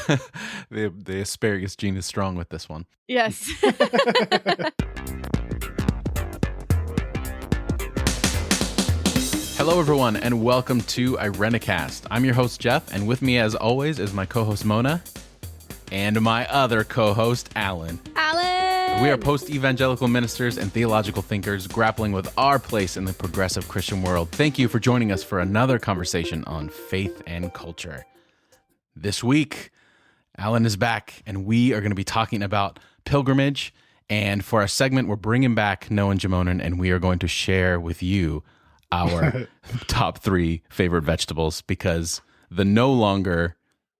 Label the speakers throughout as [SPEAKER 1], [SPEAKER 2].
[SPEAKER 1] The asparagus gene is strong with this one.
[SPEAKER 2] Yes.
[SPEAKER 1] Hello, everyone, and welcome to Irenicast. I'm your host, Jeff, and with me, as always, is my co-host, Mona, and my other co-host, Alan.
[SPEAKER 2] Alan!
[SPEAKER 1] We are post-evangelical ministers and theological thinkers grappling with our place in the progressive Christian world. Thank you for joining us for another conversation on faith and culture. This week, Alan is back, and we are going to be talking about pilgrimage. And for our segment, we're bringing back Knowin Jemonen, and we are going to share with you our top 3 favorite vegetables, because the no longer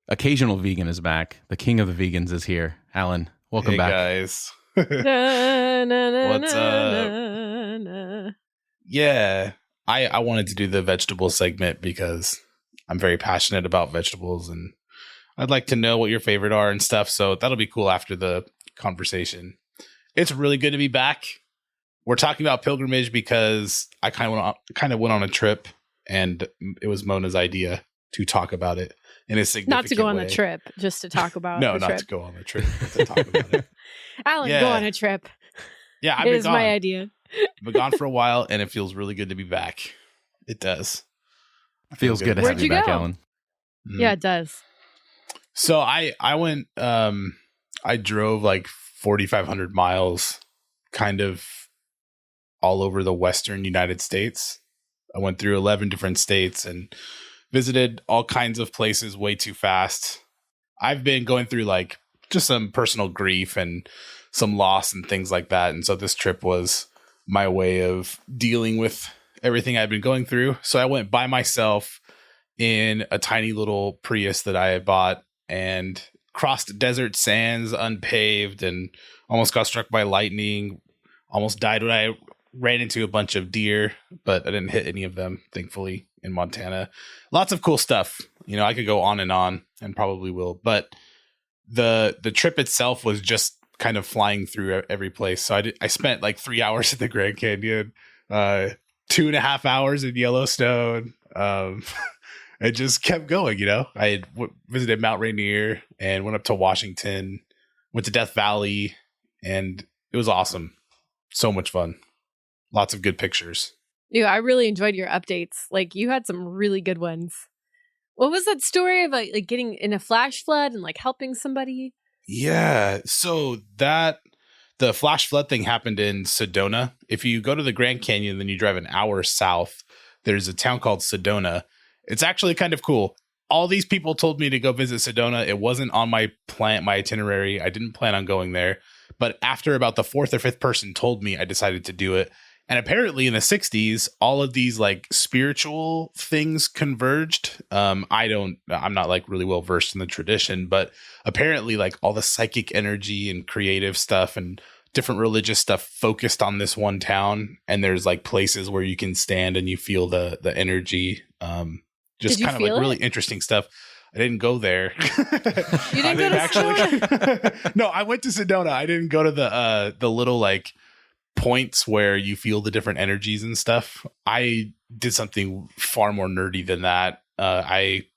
[SPEAKER 1] occasional vegan is back. The king of the vegans is here. Alan, welcome back.
[SPEAKER 3] Hey, guys. What's up? Yeah, I wanted to do the vegetable segment because I'm very passionate about vegetables, and I'd like to know what your favorite are and stuff. So that'll be cool after the conversation. It's really good to be back. We're talking about pilgrimage because I kind of went on a trip, and it was Mona's idea to talk about it in a significant
[SPEAKER 2] Not to go on
[SPEAKER 3] way.
[SPEAKER 2] the trip, just to talk about
[SPEAKER 3] No,
[SPEAKER 2] the
[SPEAKER 3] not
[SPEAKER 2] trip.
[SPEAKER 3] to go on the trip, but to talk about it.
[SPEAKER 2] Alan,
[SPEAKER 3] Yeah.
[SPEAKER 2] go on a trip.
[SPEAKER 3] Yeah, I've
[SPEAKER 2] It
[SPEAKER 3] been
[SPEAKER 2] is
[SPEAKER 3] gone.
[SPEAKER 2] my idea.
[SPEAKER 3] I've been gone for a while, and it feels really good to be back. It does.
[SPEAKER 1] Feels good to
[SPEAKER 2] Where'd
[SPEAKER 1] have you
[SPEAKER 2] you
[SPEAKER 1] back,
[SPEAKER 2] go?
[SPEAKER 1] Alan.
[SPEAKER 3] Mm.
[SPEAKER 2] Yeah, it does.
[SPEAKER 3] So I went, I drove like 4,500 miles kind of all over the Western United States. I went through 11 different states and visited all kinds of places way too fast. I've been going through like just some personal grief and some loss and things like that. And so this trip was my way of dealing with everything I've been going through. So I went by myself in a tiny little Prius that I had bought and crossed desert sands unpaved and almost got struck by lightning. Almost died when I ran into a bunch of deer, but I didn't hit any of them, thankfully, in Montana. Lots of cool stuff. You know, I could go on and probably will. But the trip itself was just kind of flying through every place. So I spent like 3 hours in the Grand Canyon, 2.5 hours in Yellowstone. It just kept going, you know. I had visited Mount Rainier and went up to Washington, went to Death Valley, and it was awesome. So much fun. Lots of good pictures.
[SPEAKER 2] Yeah, I really enjoyed your updates. Like, you had some really good ones. What was that story about, like getting in a flash flood and like helping somebody?
[SPEAKER 3] Yeah. So the flash flood thing happened in Sedona. If you go to the Grand Canyon, then you drive an hour south, there's a town called Sedona. It's actually kind of cool. All these people told me to go visit Sedona. It wasn't on my itinerary. I didn't plan on going there. But after about the 4th or 5th person told me, I decided to do it. And apparently in the 60s, all of these like spiritual things converged. I'm not like really well versed in the tradition, but apparently like all the psychic energy and creative stuff and different religious stuff focused on this one town. And there's like places where you can stand and you feel the energy. Just
[SPEAKER 2] Did you
[SPEAKER 3] kind of like
[SPEAKER 2] feel
[SPEAKER 3] really
[SPEAKER 2] it?
[SPEAKER 3] interesting stuff. I didn't go there.
[SPEAKER 2] You didn't go to
[SPEAKER 3] Sedona? No, I went to Sedona. I didn't go to the little like points where you feel the different energies and stuff. I did something far more nerdy than that. I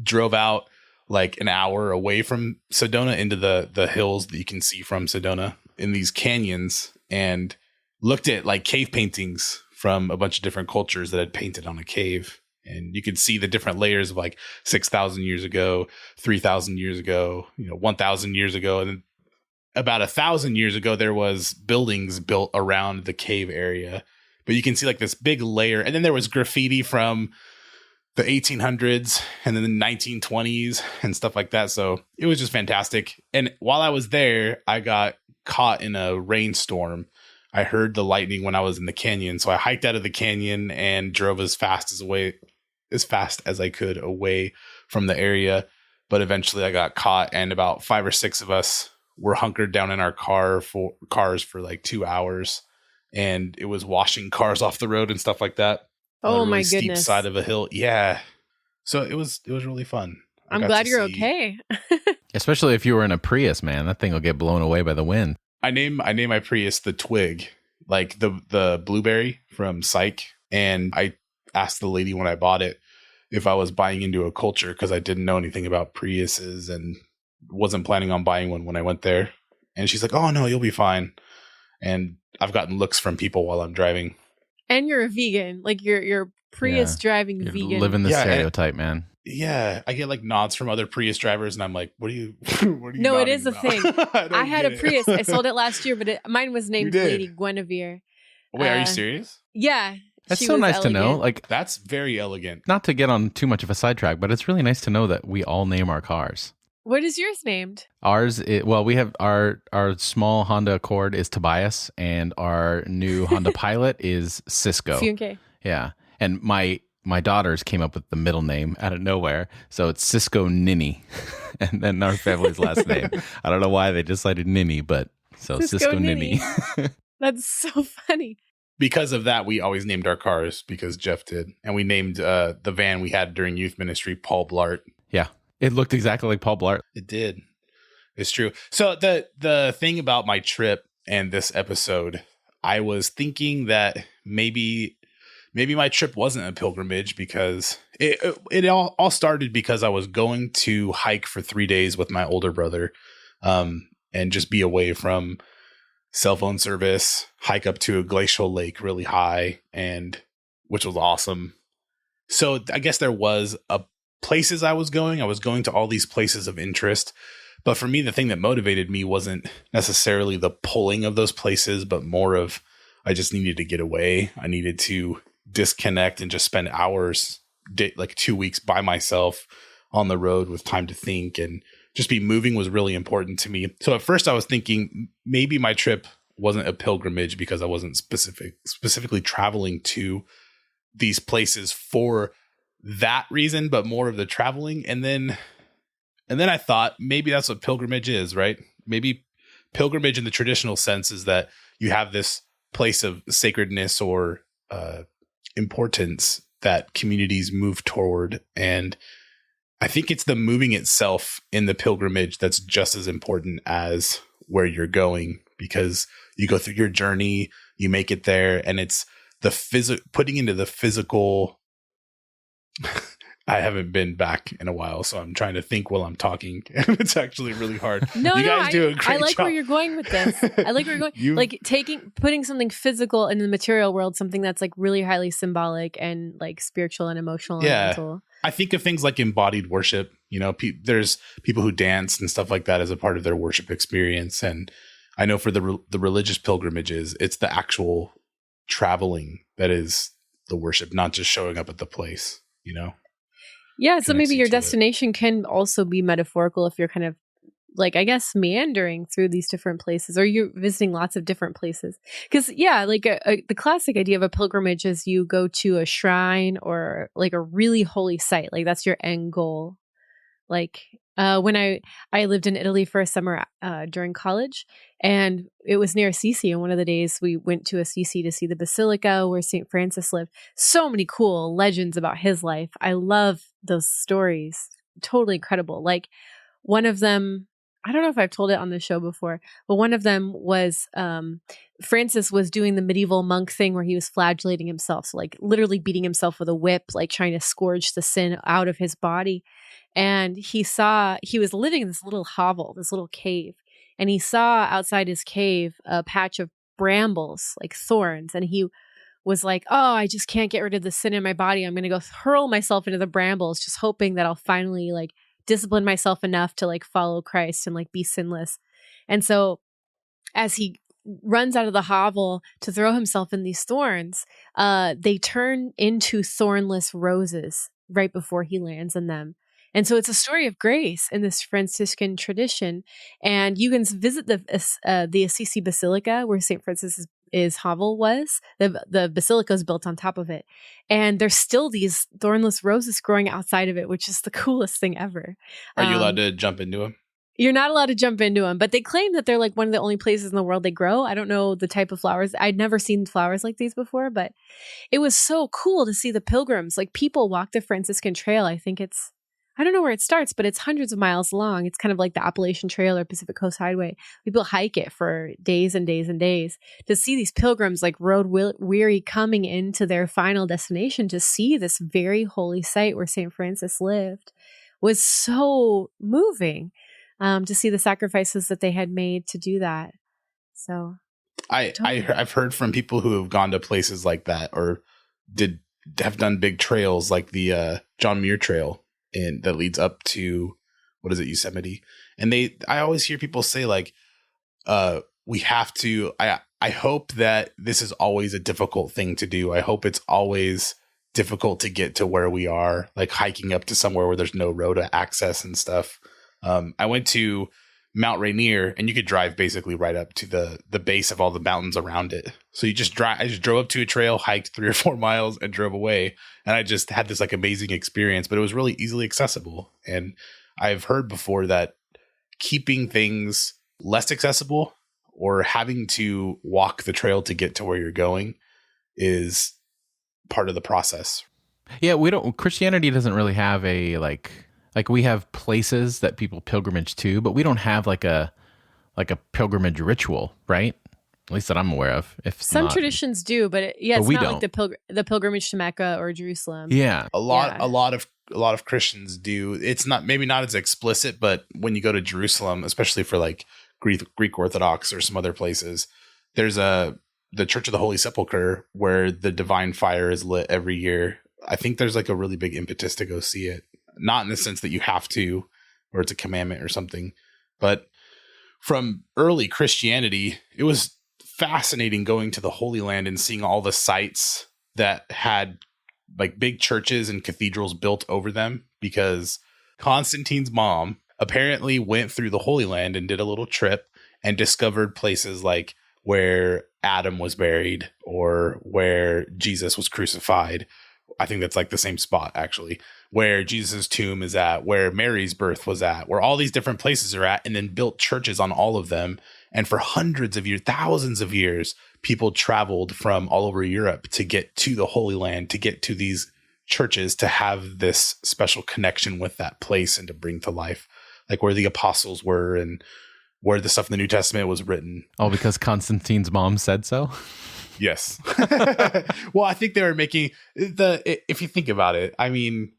[SPEAKER 3] drove out like an hour away from Sedona into the hills that you can see from Sedona in these canyons and looked at like cave paintings from a bunch of different cultures that had painted on a cave. And you could see the different layers of like 6,000 years ago, 3,000 years ago, 1,000 years ago. And then about 1,000 years ago, there was buildings built around the cave area. But you can see like this big layer. And then there was graffiti from the 1800s and then the 1920s and stuff like that. So it was just fantastic. And while I was there, I got caught in a rainstorm. I heard the lightning when I was in the canyon. So I hiked out of the canyon and drove as fast as I could away from the area. But eventually I got caught, and about 5 or 6 of us were hunkered down in our cars for like 2 hours, and it was washing cars off the road and stuff like that.
[SPEAKER 2] Oh
[SPEAKER 3] on a really
[SPEAKER 2] my
[SPEAKER 3] steep
[SPEAKER 2] goodness.
[SPEAKER 3] side of a hill. Yeah. So it was really fun. I
[SPEAKER 2] I'm
[SPEAKER 3] got
[SPEAKER 2] glad
[SPEAKER 3] to
[SPEAKER 2] you're
[SPEAKER 3] see-
[SPEAKER 2] okay.
[SPEAKER 1] Especially if you were in a Prius, man. That thing will get blown away by the wind.
[SPEAKER 3] I name my Prius the Twig, like the blueberry from Psych. And I asked the lady when I bought it if I was buying into a culture, because I didn't know anything about Priuses and wasn't planning on buying one when I went there. And she's like, "Oh no, you'll be fine." And I've gotten looks from people while I'm driving.
[SPEAKER 2] And you're a vegan, like you're Prius driving
[SPEAKER 1] You're
[SPEAKER 2] vegan.
[SPEAKER 1] living the stereotype, man.
[SPEAKER 3] Yeah, I get like nods from other Prius drivers, and I'm like, "What are you?" What are you
[SPEAKER 2] No, it
[SPEAKER 3] nodding
[SPEAKER 2] is a
[SPEAKER 3] about?
[SPEAKER 2] thing. I had a Prius. I sold it last year, but mine was named
[SPEAKER 3] did?
[SPEAKER 2] Lady Guinevere.
[SPEAKER 3] Wait, are you serious?
[SPEAKER 2] Yeah,
[SPEAKER 1] That's
[SPEAKER 2] she
[SPEAKER 1] so
[SPEAKER 2] was
[SPEAKER 1] nice to know.
[SPEAKER 2] elegant.
[SPEAKER 1] Like,
[SPEAKER 3] That's very elegant.
[SPEAKER 1] not to get on too much of a sidetrack, but it's really nice to know that we all name our cars.
[SPEAKER 2] What is yours named?
[SPEAKER 1] Ours, we have our small Honda Accord is Tobias, and our new Honda Pilot is Cisco.
[SPEAKER 2] Funke.
[SPEAKER 1] Yeah, and my daughters came up with the middle name out of nowhere, so it's Cisco Ninny, and then our family's last name. I don't know why they decided Ninny, but so Cisco Ninny.
[SPEAKER 2] That's so funny.
[SPEAKER 3] Because of that, we always named our cars because Jeff did, and we named the van we had during youth ministry Paul Blart.
[SPEAKER 1] Yeah, it looked exactly like Paul Blart.
[SPEAKER 3] It did. It's true. So the thing about my trip and this episode, I was thinking that maybe my trip wasn't a pilgrimage because it all started because I was going to hike for 3 days with my older brother, and just be away from cell phone service, hike up to a glacial lake really high, and which was awesome. So I guess there was places I was going. I was going to all these places of interest. But for me, the thing that motivated me wasn't necessarily the pulling of those places, but more of I just needed to get away. I needed to disconnect and just spend hours, like 2 weeks by myself on the road with time to think, and just be moving was really important to me. So at first I was thinking maybe my trip wasn't a pilgrimage because I wasn't specifically traveling to these places for that reason, but more of the traveling. And then I thought maybe that's what pilgrimage is, right? Maybe pilgrimage in the traditional sense is that you have this place of sacredness or importance that communities move toward. And I think it's the moving itself in the pilgrimage that's just as important as where you're going, because you go through your journey, you make it there, and it's the putting into the physical. I haven't been back in a while, so I'm trying to think while I'm talking, and it's actually really hard.
[SPEAKER 2] No,
[SPEAKER 3] you guys do a great
[SPEAKER 2] I like
[SPEAKER 3] job.
[SPEAKER 2] where you're going with this. I like where you're going. Like putting something physical in the material world, something that's like really highly symbolic and like spiritual and emotional and mental.
[SPEAKER 3] I think of things like embodied worship. You know, there's people who dance and stuff like that as a part of their worship experience. And I know for the religious pilgrimages, it's the actual traveling that is the worship, not just showing up at the place, you know?
[SPEAKER 2] Yeah, so maybe your
[SPEAKER 3] to it.
[SPEAKER 2] destination can also be metaphorical if you're kind of like, I guess, meandering through these different places, or you're visiting lots of different places. Because, yeah, like the classic idea of a pilgrimage is you go to a shrine or like a really holy site. Like that's your end goal. Like when I lived in Italy for a summer during college, and it was near Assisi. And one of the days we went to Assisi to see the basilica where St. Francis lived. So many cool legends about his life. I love those stories. Totally incredible. Like one of them, I don't know if I've told it on the show before, but one of them was Francis was doing the medieval monk thing where he was flagellating himself. So like literally beating himself with a whip, like trying to scourge the sin out of his body. And he was living in this little hovel, this little cave. And he saw outside his cave a patch of brambles, like thorns. And he was like, oh, I just can't get rid of the sin in my body. I'm going to go hurl myself into the brambles, just hoping that I'll finally like discipline myself enough to like follow Christ and like be sinless. And so as he runs out of the hovel to throw himself in these thorns, they turn into thornless roses right before he lands in them. And so it's a story of grace in this Franciscan tradition. And you can visit the Assisi Basilica where St. Francis's hovel was. The basilica is built on top of it. And there's still these thornless roses growing outside of it, which is the coolest thing ever.
[SPEAKER 3] Are you allowed to jump into them?
[SPEAKER 2] You're not allowed to jump into them, but they claim that they're like one of the only places in the world they grow. I don't know the type of flowers. I'd never seen flowers like these before, but it was so cool to see the pilgrims. Like people walk the Franciscan Trail. I don't know where it starts, but it's hundreds of miles long. It's kind of like the Appalachian Trail or Pacific Coast Highway. People hike it for days and days and days to see these pilgrims like road weary coming into their final destination to see this very holy site where St. Francis lived was so moving. to see the sacrifices that they had made to do that. So
[SPEAKER 3] I've heard from people who have gone to places like that or have done big trails like the John Muir Trail that leads up to, what is it, Yosemite? And I always hear people say like, we have to, I hope that this is always a difficult thing to do. I hope it's always difficult to get to where we are, like hiking up to somewhere where there's no road access and stuff. I went to Mount Rainier, and you could drive basically right up to the base of all the mountains around it. So you just drive. I just drove up to a trail, hiked 3 or 4 miles, and drove away. And I just had this like amazing experience, but it was really easily accessible. And I've heard before that keeping things less accessible or having to walk the trail to get to where you're going is part of the process.
[SPEAKER 1] Yeah, Christianity doesn't really have a like we have places that people pilgrimage to, but we don't have like a pilgrimage ritual, right? At least that I'm aware of. If
[SPEAKER 2] some traditions do, but it's
[SPEAKER 1] we
[SPEAKER 2] not
[SPEAKER 1] don't.
[SPEAKER 2] like the pilgrimage to Mecca or Jerusalem.
[SPEAKER 1] Yeah,
[SPEAKER 3] a lot of Christians do. It's maybe not as explicit, but when you go to Jerusalem, especially for like Greek Orthodox or some other places, there's the Church of the Holy Sepulchre where the divine fire is lit every year. I think there's like a really big impetus to go see it. Not in the sense that you have to, or it's a commandment or something, but from early Christianity, it was fascinating going to the Holy Land and seeing all the sites that had like big churches and cathedrals built over them, because Constantine's mom apparently went through the Holy Land and did a little trip and discovered places like where Adam was buried or where Jesus was crucified. I think that's like the same spot, actually, where Jesus' tomb is at, where Mary's birth was at, where all these different places are at, and then built churches on all of them. And for hundreds of years, thousands of years, people traveled from all over Europe to get to the Holy Land, to get to these churches, to have this special connection with that place and to bring to life, like where the apostles were and where the stuff in the New Testament was written.
[SPEAKER 1] All because Constantine's mom said so?
[SPEAKER 3] Yes. Well, I think they were making if you think about it, I mean,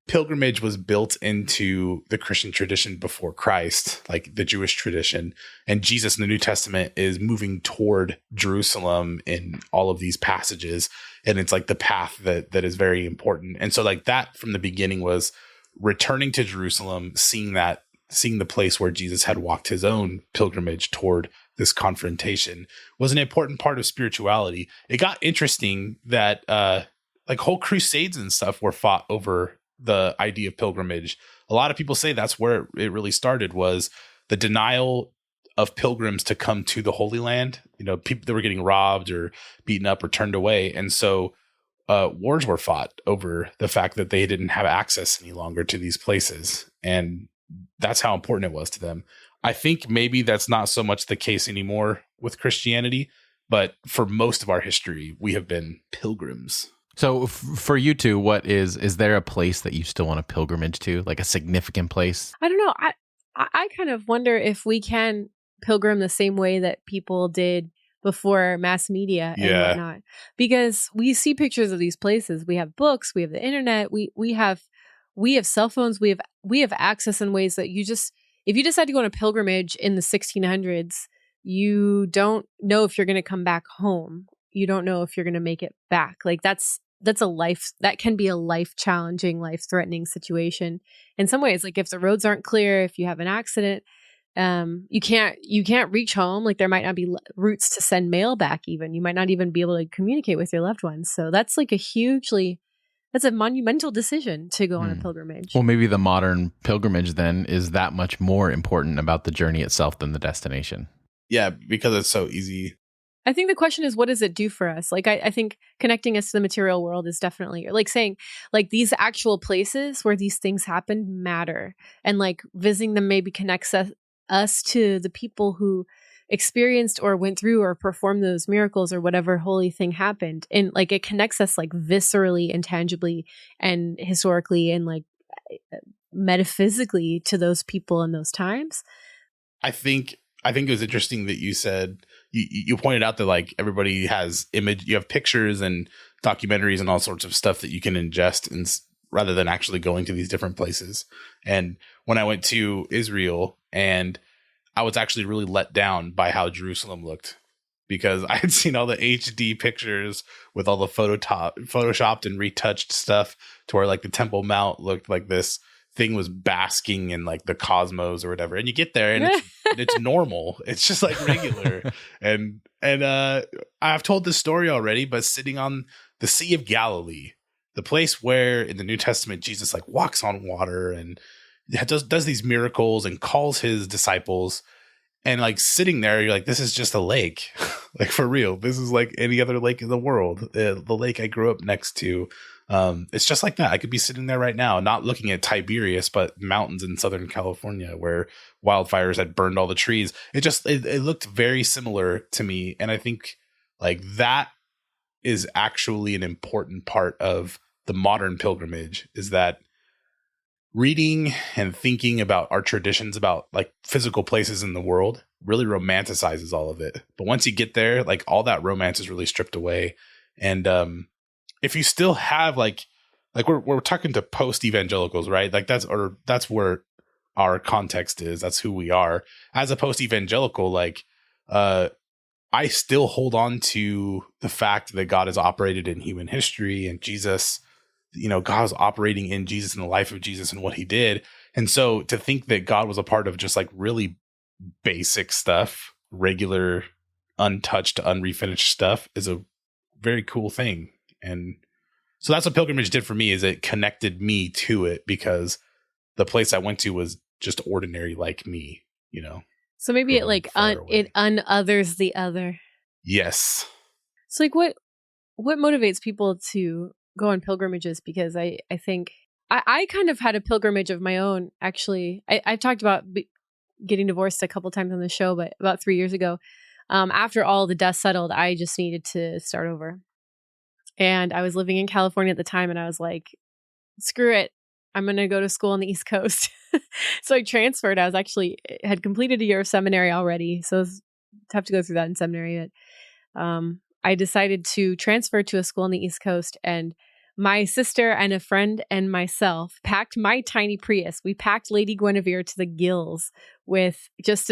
[SPEAKER 3] pilgrimage was built into the Christian tradition before Christ, like the Jewish tradition. And Jesus in the New Testament is moving toward Jerusalem in all of these passages. And it's like the path that is very important. And so like that from the beginning was returning to Jerusalem, seeing the place where Jesus had walked his own pilgrimage toward this confrontation was an important part of spirituality. It got interesting that like whole crusades and stuff were fought over the idea of pilgrimage. A lot of people say that's where it really started, was the denial of pilgrims to come to the Holy Land. You know, people that were getting robbed or beaten up or turned away. And so wars were fought over the fact that they didn't have access any longer to these places. And that's how important it was to them. I think maybe that's not so much the case anymore with Christianity, but for most of our history, we have been pilgrims.
[SPEAKER 1] So for you two, is there a place that you still want to pilgrimage to, like a significant place?
[SPEAKER 2] I don't know. I kind of wonder if we can pilgrim the same way that people did before mass media and whatnot, because we see pictures of these places. We have books, we have the internet, we have cell phones, we have access in ways that if you decide to go on a pilgrimage in the 1600s, you don't know if you're going to come back home. You don't know if you're going to make it back. Like that's that can be a life challenging, life threatening situation in some ways. Like if the roads aren't clear, if you have an accident, you can't reach home. Like there might not be routes to send mail back. Even you might not even be able to communicate with your loved ones. So that's like that's a monumental decision to go on a pilgrimage.
[SPEAKER 1] Well, maybe the modern pilgrimage then is that much more important about the journey itself than the destination.
[SPEAKER 3] Yeah, because it's so easy.
[SPEAKER 2] I think the question is, what does it do for us? Like, I think connecting us to the material world is definitely like saying, like, these actual places where these things happen matter. And like visiting them maybe connects us to the people who experienced or went through or performed those miracles or whatever holy thing happened. And like it connects us like viscerally and tangibly and historically and like metaphysically to those people in those times.
[SPEAKER 3] I think it was interesting that you said you pointed out that like everybody has you have pictures and documentaries and all sorts of stuff that you can ingest and rather than actually going to these different places. And when I went to Israel, and I was actually really let down by how Jerusalem looked, because I had seen all the HD pictures with all the photoshopped and retouched stuff to where like the Temple Mount looked like this thing was basking in like the cosmos or whatever. And you get there and it's normal. It's just like regular. And I've told this story already, but sitting on the Sea of Galilee, the place where in the New Testament Jesus like walks on water and does these miracles and calls his disciples, and like sitting there, you're like, this is just a lake. Like for real. This is like any other lake in the world. The lake I grew up next to. It's just like that. I could be sitting there right now, not looking at Tiberias, but mountains in Southern California where wildfires had burned all the trees. It looked very similar to me. And I think like that is actually an important part of the modern pilgrimage, is that reading and thinking about our traditions about like physical places in the world really romanticizes all of it. But once you get there, like all that romance is really stripped away. And if you still have like we're talking to post evangelicals, right? Like that's where our context is. That's who we are as a post evangelical. Like I still hold on to the fact that God has operated in human history, and Jesus, God was operating in Jesus and the life of Jesus and what he did. And so to think that God was a part of just like really basic stuff, regular, untouched, unrefinished stuff, is a very cool thing. And so that's what pilgrimage did for me, is it connected me to it, because the place I went to was just ordinary like me,
[SPEAKER 2] So maybe it like it unothers the other.
[SPEAKER 3] Yes.
[SPEAKER 2] So like what motivates people to go on pilgrimages? Because I think I kind of had a pilgrimage of my own, actually. I've talked about getting divorced a couple times on the show, but about 3 years ago, after all the dust settled, I just needed to start over. And I was living in California at the time, and I was like, screw it, I'm going to go to school on the East Coast. So I transferred. I was actually had completed a year of seminary already, so it was tough to go through that in seminary. But I decided to transfer to a school on the East Coast, and my sister and a friend and myself packed my tiny Prius. We packed Lady Guinevere to the gills with just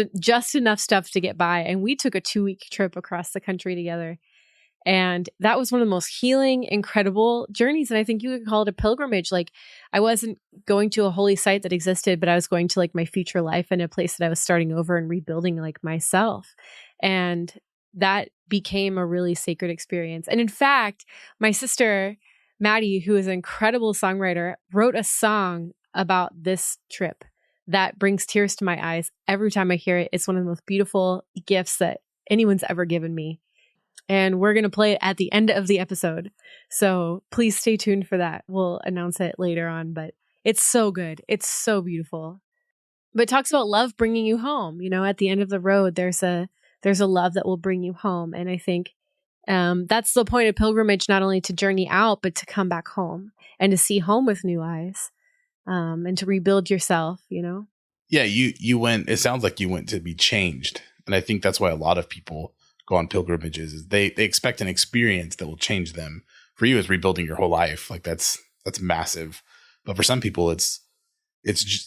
[SPEAKER 2] enough stuff to get by, and we took a 2-week trip across the country together. And that was one of the most healing, incredible journeys. And I think you could call it a pilgrimage. Like, I wasn't going to a holy site that existed, but I was going to like my future life and a place that I was starting over and rebuilding like myself. And that became a really sacred experience. And in fact, my sister, Maddie, who is an incredible songwriter, wrote a song about this trip that brings tears to my eyes every time I hear it. It's one of the most beautiful gifts that anyone's ever given me. And we're going to play it at the end of the episode. So please stay tuned for that. We'll announce it later on, but it's so good. It's so beautiful. But it talks about love bringing you home. At the end of the road, there's a love that will bring you home. And I think that's the point of pilgrimage, not only to journey out, but to come back home and to see home with new eyes, and to rebuild yourself,
[SPEAKER 3] Yeah, you went, it sounds like you went to be changed. And I think that's why a lot of people go on pilgrimages, is they expect an experience that will change them. For you, it's rebuilding your whole life. Like that's massive. But for some people, it's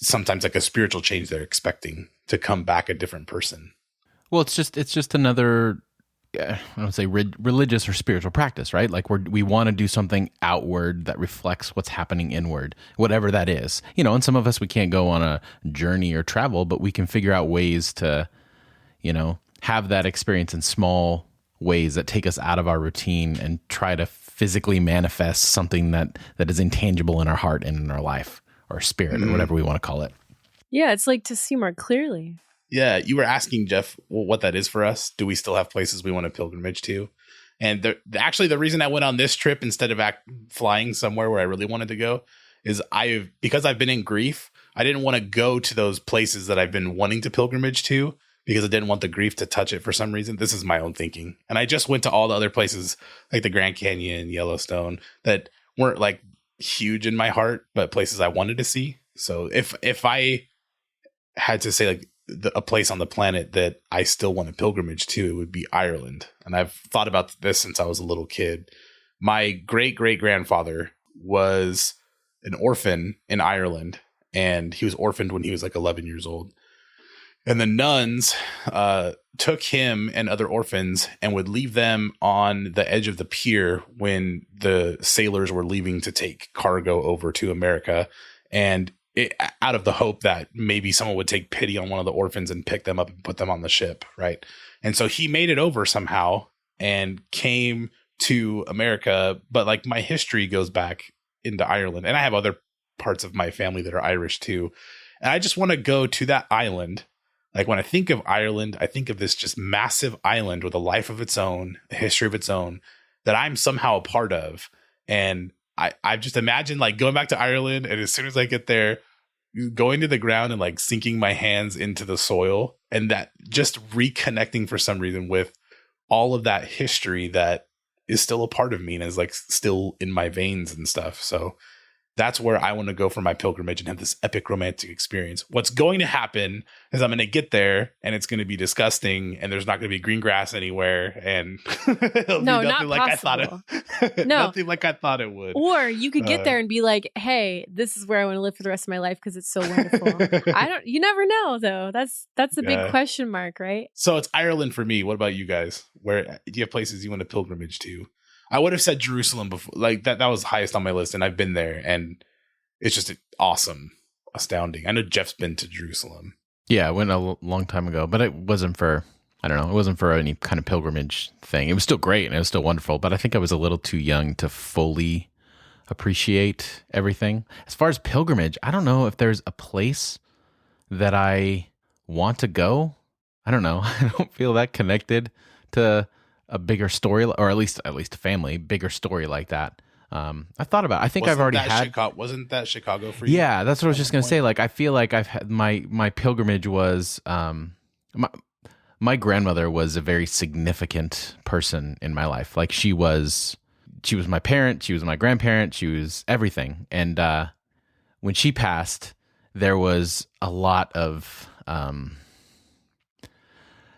[SPEAKER 3] sometimes like a spiritual change they're expecting, to come back a different person.
[SPEAKER 1] Well, it's just another, I don't say religious or spiritual practice, right? Like we want to do something outward that reflects what's happening inward, whatever that is. And some of us, we can't go on a journey or travel, but we can figure out ways to, have that experience in small ways that take us out of our routine and try to physically manifest something that is intangible in our heart and in our life or spirit, or whatever we want to call it.
[SPEAKER 2] Yeah, it's like to see more clearly.
[SPEAKER 3] Yeah, you were asking, Jeff, what that is for us. Do we still have places we want to pilgrimage to? And actually, the reason I went on this trip instead of flying somewhere where I really wanted to go is because I've been in grief, I didn't want to go to those places that I've been wanting to pilgrimage to, because I didn't want the grief to touch it for some reason. This is my own thinking. And I just went to all the other places like the Grand Canyon, Yellowstone, that weren't like huge in my heart, but places I wanted to see. So if I had to say like a place on the planet that I still want a pilgrimage to, it would be Ireland. And I've thought about this since I was a little kid. My great-great-grandfather was an orphan in Ireland, and he was orphaned when he was like 11 years old. And the nuns took him and other orphans and would leave them on the edge of the pier when the sailors were leaving to take cargo over to America. And out of the hope that maybe someone would take pity on one of the orphans and pick them up and put them on the ship, right? And so he made it over somehow and came to America. But like my history goes back into Ireland, and I have other parts of my family that are Irish too. And I just want to go to that island. Like when I think of Ireland, I think of this just massive island with a life of its own, a history of its own that I'm somehow a part of. And I just imagine like going back to Ireland, and as soon as I get there, going to the ground and like sinking my hands into the soil, and that just reconnecting for some reason with all of that history that is still a part of me and is like still in my veins and stuff. So that's where I want to go for my pilgrimage and have this epic romantic experience. What's going to happen is I'm going to get there and it's going to be disgusting, and there's not going to be green grass anywhere, and it'll be nothing like I thought it. Nothing like I thought it would.
[SPEAKER 2] Or you could get there and be like, "Hey, this is where I want to live for the rest of my life because it's so wonderful." You never know though. That's a big question mark, right?
[SPEAKER 3] So it's Ireland for me. What about you guys? Where do you have places you want to pilgrimage to? I would have said Jerusalem before, like that was highest on my list, and I've been there, and it's just awesome, astounding. I know Jeff's been to Jerusalem.
[SPEAKER 1] Yeah, I went a long time ago, but it wasn't for, I don't know, it wasn't for any kind of pilgrimage thing. It was still great and it was still wonderful, but I think I was a little too young to fully appreciate everything. As far as pilgrimage, I don't know if there's a place that I want to go. I don't know. I don't feel that connected to a bigger story, or at least a family, bigger story like that. I thought about it. I think I've already had.
[SPEAKER 3] Wasn't that Chicago for you?
[SPEAKER 1] Yeah, that's what I was just going to say. Like, I feel like I've had my pilgrimage was, my grandmother was a very significant person in my life. Like she was my parent, she was my grandparent, she was everything. And when she passed, there was a lot of,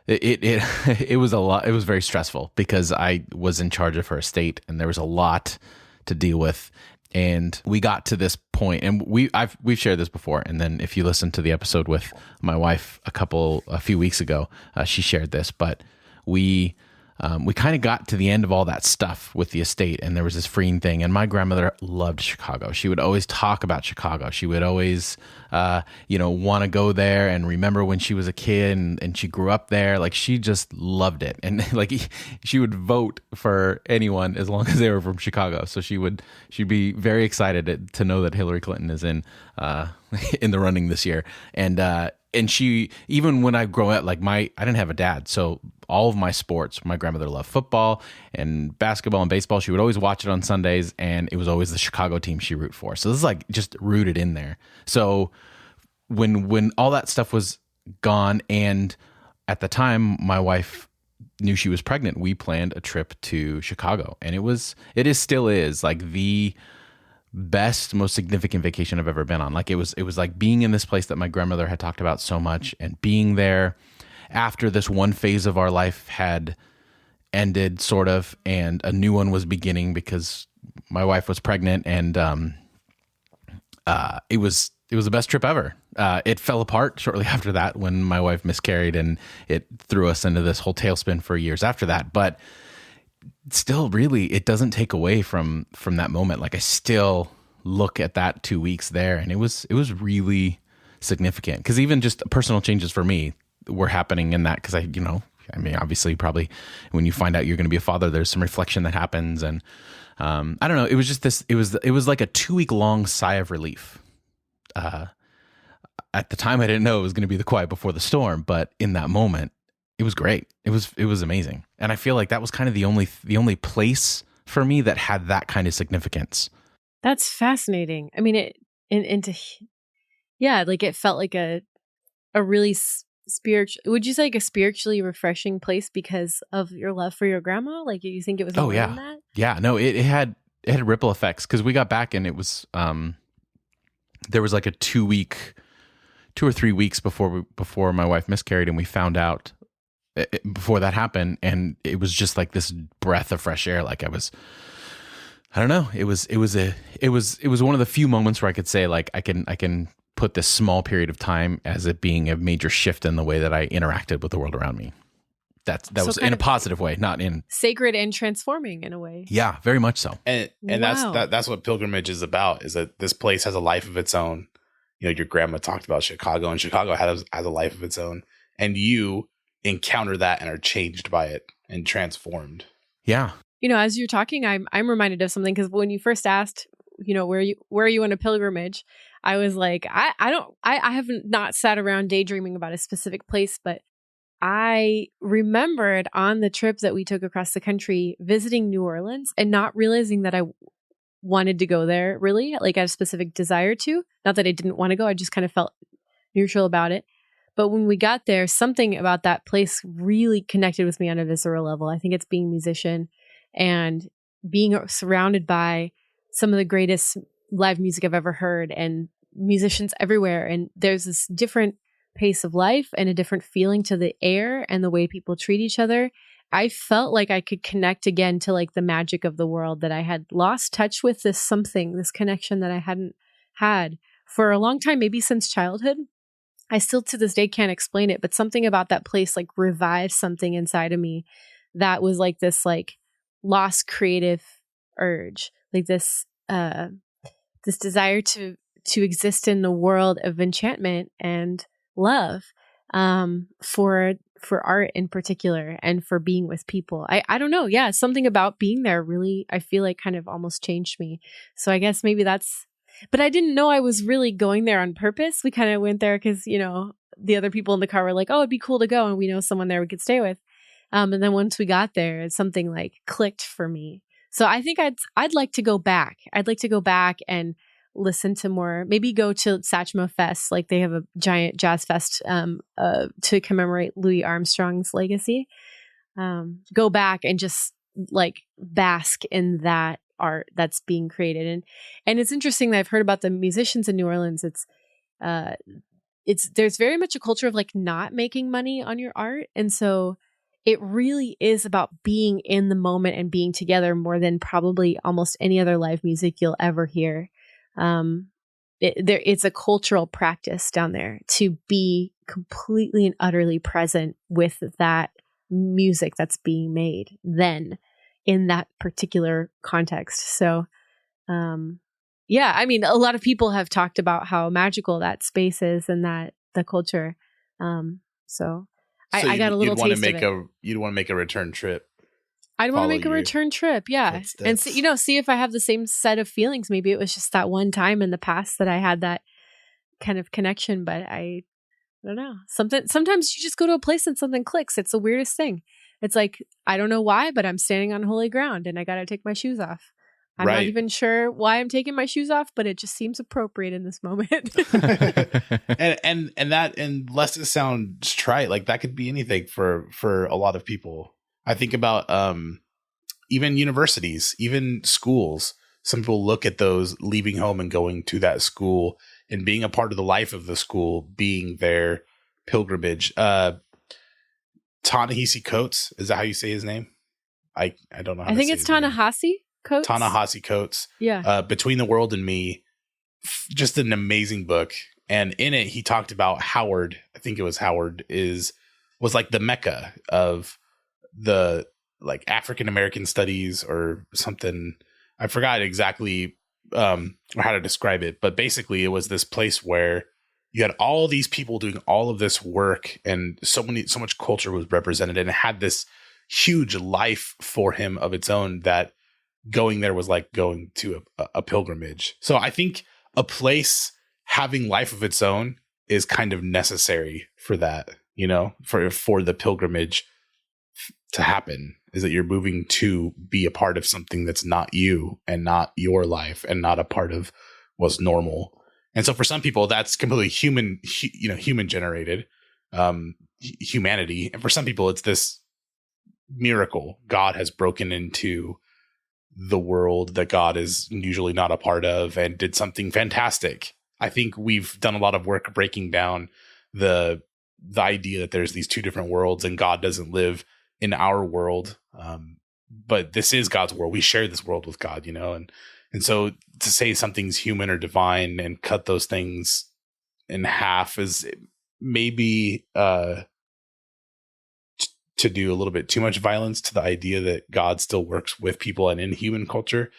[SPEAKER 1] it was a lot. It was very stressful because I was in charge of her estate, and there was a lot to deal with. And we got to this point, and we've shared this before. And then if you listen to the episode with my wife a few weeks ago, she shared this. But we kind of got to the end of all that stuff with the estate, and there was this freeing thing. And my grandmother loved Chicago. She would always talk about Chicago. She would always, want to go there and remember when she was a kid and she grew up there. Like she just loved it. And like she would vote for anyone as long as they were from Chicago. So she'd be very excited to know that Hillary Clinton is in the running this year. And she, even when I grow up, like I didn't have a dad. So all of my sports, my grandmother loved football and basketball and baseball. She would always watch it on Sundays, and it was always the Chicago team she root for. So this is like just rooted in there. So when all that stuff was gone, and at the time my wife knew she was pregnant, we planned a trip to Chicago. And it still is like the best, most significant vacation I've ever been on. Like it was like being in this place that my grandmother had talked about so much, and being there after this one phase of our life had ended sort of, and a new one was beginning because my wife was pregnant. And it was the best trip ever. It fell apart shortly after that when my wife miscarried, and it threw us into this whole tailspin for years after that. But still, really, it doesn't take away from that moment. Like I still look at that 2 weeks there, and it was really significant, because even just personal changes for me were happening in that. Because obviously, probably when you find out you're going to be a father, there's some reflection that happens, and I don't know. It was just this. It was like a 2 week long sigh of relief. At the time, I didn't know it was going to be the quiet before the storm, but in that moment, it was great. It was amazing. And I feel like that was kind of the only place for me that had that kind of significance.
[SPEAKER 2] That's fascinating. I mean, like it felt like a really spiritual, would you say like a spiritually refreshing place because of your love for your grandma? Like you think it was more than that? Yeah, no, it had ripple effects, because we got back and it was, there was like a 2 or 3 weeks before my wife miscarried, and we found out before that happened, and it was just like this breath of fresh air. Like I
[SPEAKER 1] I don't know. It was one of the few moments where I could say like I can put this small period of time as it being a major shift in the way that I interacted with the world around me. That
[SPEAKER 2] So
[SPEAKER 1] was
[SPEAKER 2] kind
[SPEAKER 1] in a
[SPEAKER 2] of
[SPEAKER 1] positive way, not in
[SPEAKER 2] sacred and transforming in a way.
[SPEAKER 1] yeah, very much so.
[SPEAKER 3] And
[SPEAKER 2] Wow.
[SPEAKER 3] that's what pilgrimage is about, is that this place has a life of its own. You know, your grandma talked about Chicago, and Chicago has a life of its own. And you encounter that and are changed by it and transformed.
[SPEAKER 1] Yeah.
[SPEAKER 2] You know, as you're talking, I'm reminded of something, because when you first asked, you know, where are you on a pilgrimage, I was like, I haven't not sat around daydreaming about a specific place, but I remembered on the trip that we took across the country visiting New Orleans and not realizing that I wanted to go there, really, like I had a specific desire to. Not that I didn't want to go, I just kind of felt neutral about it. But when we got there, something about that place really connected with me on a visceral level. I think it's being a musician and being surrounded by some of the greatest live music I've ever heard, and musicians everywhere. And there's this different pace of life and a different feeling to the air and the way people treat each other. I felt like I could connect again to like the magic of the world that I had lost touch with, this connection that I hadn't had for a long time, maybe since childhood. I still to this day can't explain it, but something about that place like revived something inside of me that was like this like lost creative urge, like this this desire to exist in the world of enchantment and love, for art in particular, and for being with people. I don't know. Yeah, something about being there really, I feel like, kind of almost changed me. So I guess maybe that's, but I didn't know I was really going there on purpose. We kind of went there because, you know, the other people in the car were like, oh, it'd be cool to go, and we know someone there we could stay with. And then once we got there, something like clicked for me. So I think I'd like to go back. I'd like to go back and listen to more, maybe go to Satchmo Fest. Like they have a giant jazz fest to commemorate Louis Armstrong's legacy. Go back and just like bask in that art that's being created. And it's interesting that I've heard about the musicians in New Orleans. There's very much a culture of like not making money on your art. And so it really is about being in the moment and being together more than probably almost any other live music you'll ever hear. It's a cultural practice down there to be completely and utterly present with that music that's being made then in that particular context. So, yeah, I mean, a lot of people have talked about how magical that space is and that the culture. So I got a little taste of it.
[SPEAKER 3] You'd want to make a return trip.
[SPEAKER 2] I'd want to make a return trip, yeah,
[SPEAKER 3] footsteps.
[SPEAKER 2] and see if I have the same set of feelings. Maybe it was just that one time in the past that I had that kind of connection, but I don't know. Sometimes you just go to a place and something clicks. It's the weirdest thing. It's like, I don't know why, but I'm standing on holy ground and I got to take my shoes off. I'm not even sure why I'm taking my shoes off, but it just seems appropriate in this moment.
[SPEAKER 3] and lest it sounds trite, like that could be anything for a lot of people. I think about even universities, even schools. Some people look at those leaving home and going to that school and being a part of the life of the school, being their pilgrimage. Ta-Nehisi Coates, is that how you say his name? I don't know how
[SPEAKER 2] I think it's Ta-Nehisi Coates.
[SPEAKER 3] Ta-Nehisi Coates.
[SPEAKER 2] Yeah.
[SPEAKER 3] Between the World and Me, just an amazing book. And in it, he talked about Howard. I think it was Howard was like the Mecca of the like African American studies or something. I forgot exactly or how to describe it, but basically it was this place where you had all these people doing all of this work, and so much culture was represented, and it had this huge life for him of its own, that going there was like going to a pilgrimage. So I think a place having life of its own is kind of necessary for that, you know, for the pilgrimage to happen, is that you're moving to be a part of something that's not you and not your life and not a part of what's normal. And so for some people that's completely human generated, humanity. And for some people it's this miracle. God has broken into the world that God is usually not a part of and did something fantastic. I think we've done a lot of work breaking down the idea that there's these two different worlds and God doesn't live in our world. but this is God's world. We share this world with God, and so to say something's human or divine and cut those things in half is maybe to do a little bit too much violence to the idea that God still works with people and in human culture.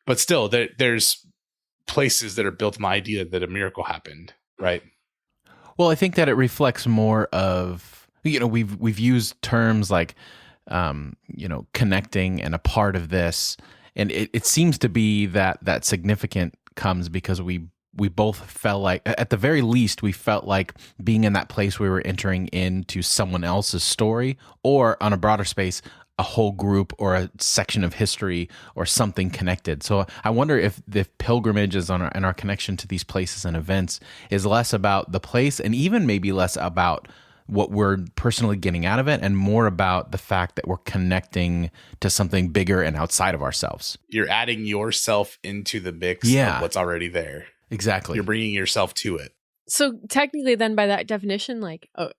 [SPEAKER 3] But still, there's places that are built on the idea that a miracle happened, right?
[SPEAKER 1] Well, I think that it reflects more of, we've used terms like, connecting and a part of this. And it seems to be that significant comes because we both felt like, at the very least, we felt like being in that place we were entering into someone else's story, or on a broader space, a whole group or a section of history or something connected. So I wonder if the pilgrimages and our connection to these places and events is less about the place, and even maybe less about what we're personally getting out of it, and more about the fact that we're connecting to something bigger and outside of ourselves.
[SPEAKER 3] You're adding yourself into the mix of what's already there.
[SPEAKER 1] Exactly.
[SPEAKER 3] You're bringing yourself to it.
[SPEAKER 2] So technically then by that definition, I sound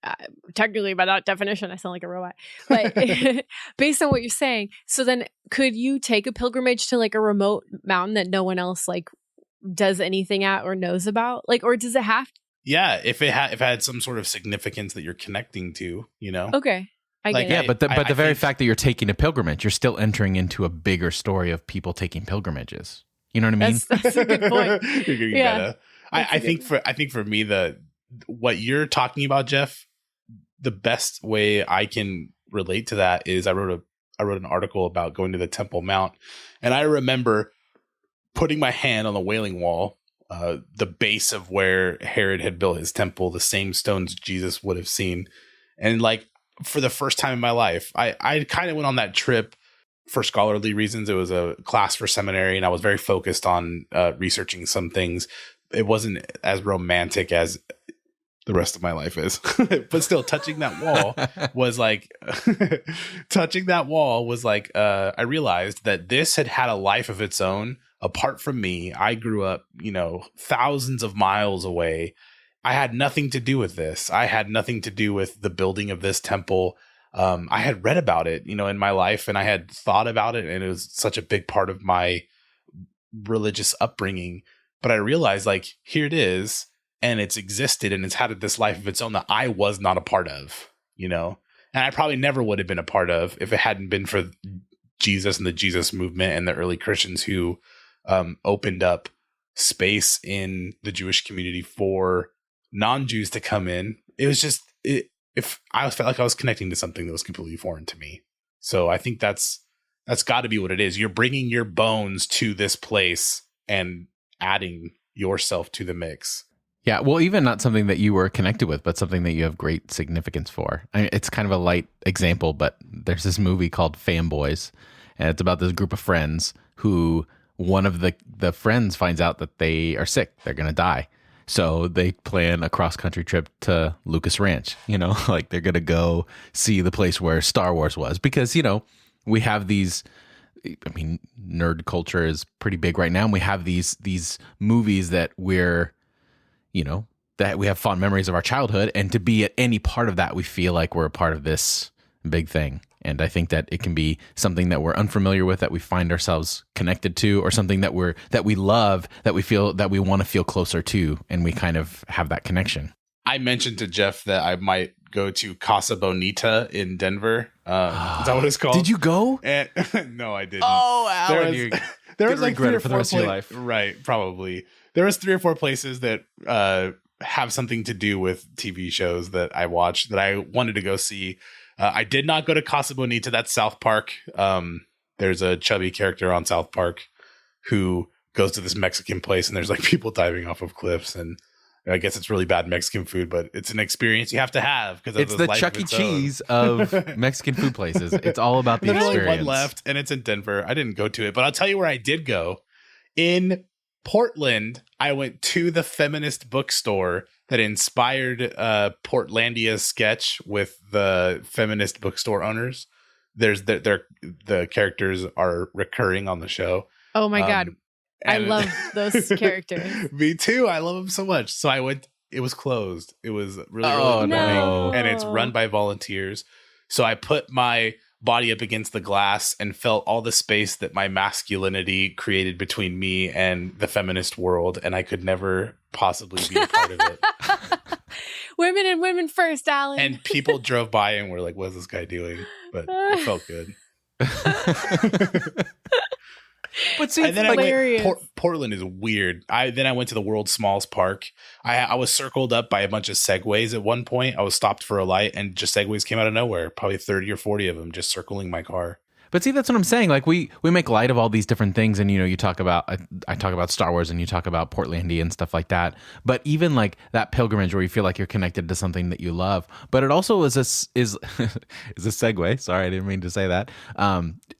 [SPEAKER 2] like a robot. But based on what you're saying, so then could you take a pilgrimage to a remote mountain that no one else does anything at or knows about? Or does it have to?
[SPEAKER 3] Yeah, if it had some sort of significance that you're connecting to,
[SPEAKER 2] Okay. I get it.
[SPEAKER 1] Yeah, but the very fact that you're taking a pilgrimage, you're still entering into a bigger story of people taking pilgrimages. You know what I mean?
[SPEAKER 2] That's a good point.
[SPEAKER 3] You're getting better. I think for me, what you're talking about, Jeff, the best way I can relate to that is I wrote an article about going to the Temple Mount, and I remember putting my hand on the Wailing Wall, the base of where Herod had built his temple, the same stones Jesus would have seen, and for the first time in my life, I kind of went on that trip for scholarly reasons. It was a class for seminary, and I was very focused on researching some things. It wasn't as romantic as the rest of my life is, but still touching that wall was I realized that this had a life of its own apart from me. I grew up, thousands of miles away. I had nothing to do with this. I had nothing to do with the building of this temple. I had read about it, in my life, and I had thought about it, and it was such a big part of my religious upbringing. But I realized, here it is, and it's existed, and it's had this life of its own that I was not a part of, and I probably never would have been a part of if it hadn't been for Jesus and the Jesus movement and the early Christians who opened up space in the Jewish community for non-Jews to come in. It was just if I felt like I was connecting to something that was completely foreign to me. So I think that's got to be what it is. You're bringing your bones to this place and adding yourself to the mix.
[SPEAKER 1] Yeah, well, even not something that you were connected with, but something that you have great significance for. I mean, it's kind of a light example, but there's this movie called Fanboys, and it's about this group of friends who one of the friends finds out that they are sick. They're going to die. So they plan a cross-country trip to Lucas Ranch, they're going to go see the place where Star Wars was, because, we have these, nerd culture is pretty big right now. And we have these movies that we're, that we have fond memories of our childhood, and to be at any part of that, we feel like we're a part of this big thing. And I think that it can be something that we're unfamiliar with, that we find ourselves connected to, or something that we love, that we feel that we want to feel closer to, and we kind of have that connection.
[SPEAKER 3] I mentioned to Jeff that I might go to Casa Bonita in Denver. Is that what it's called?
[SPEAKER 1] Did you go?
[SPEAKER 3] No, I didn't.
[SPEAKER 1] Oh, Alan,
[SPEAKER 3] there was like 3 or 4
[SPEAKER 1] for the rest of your life.
[SPEAKER 3] Right, probably. There was 3 or 4 places that have something to do with TV shows that I watched that I wanted to go see. I did not go to Casa Bonita. That's South Park. There's a chubby character on South Park who goes to this Mexican place, and there's people diving off of cliffs, and I guess it's really bad Mexican food, but it's an experience you have to have because
[SPEAKER 1] it's the Chuck E. Cheese of Mexican food places. It's all about the experience.
[SPEAKER 3] There's only one left, and it's in Denver. I didn't go to it, but I'll tell you where I did go. In Portland, I went to the feminist bookstore that inspired Portlandia's sketch with the feminist bookstore owners. The characters are recurring on the show.
[SPEAKER 2] Oh my God. I love those characters.
[SPEAKER 3] Me too. I love them so much. So I went, it was closed. It was really, really
[SPEAKER 1] annoying.
[SPEAKER 3] No. And it's run by volunteers. So I put my body up against the glass and felt all the space that my masculinity created between me and the feminist world, and I could never possibly be a part of it.
[SPEAKER 2] Women and women first, Alan.
[SPEAKER 3] And people drove by and were like, what's this guy doing? But it felt good.
[SPEAKER 1] But see,
[SPEAKER 3] and then
[SPEAKER 2] hilarious.
[SPEAKER 3] I went, Portland is weird. Then I went to the world's smallest park. I was circled up by a bunch of segways at one point. I was stopped for a light and just segways came out of nowhere. Probably 30 or 40 of them just circling my car.
[SPEAKER 1] But see, that's what I'm saying. Like we make light of all these different things, and you talk about I talk about Star Wars, and you talk about Portlandia and stuff like that. But even like that pilgrimage where you feel like you're connected to something that you love, but it also is a segue. Sorry, I didn't mean to say that.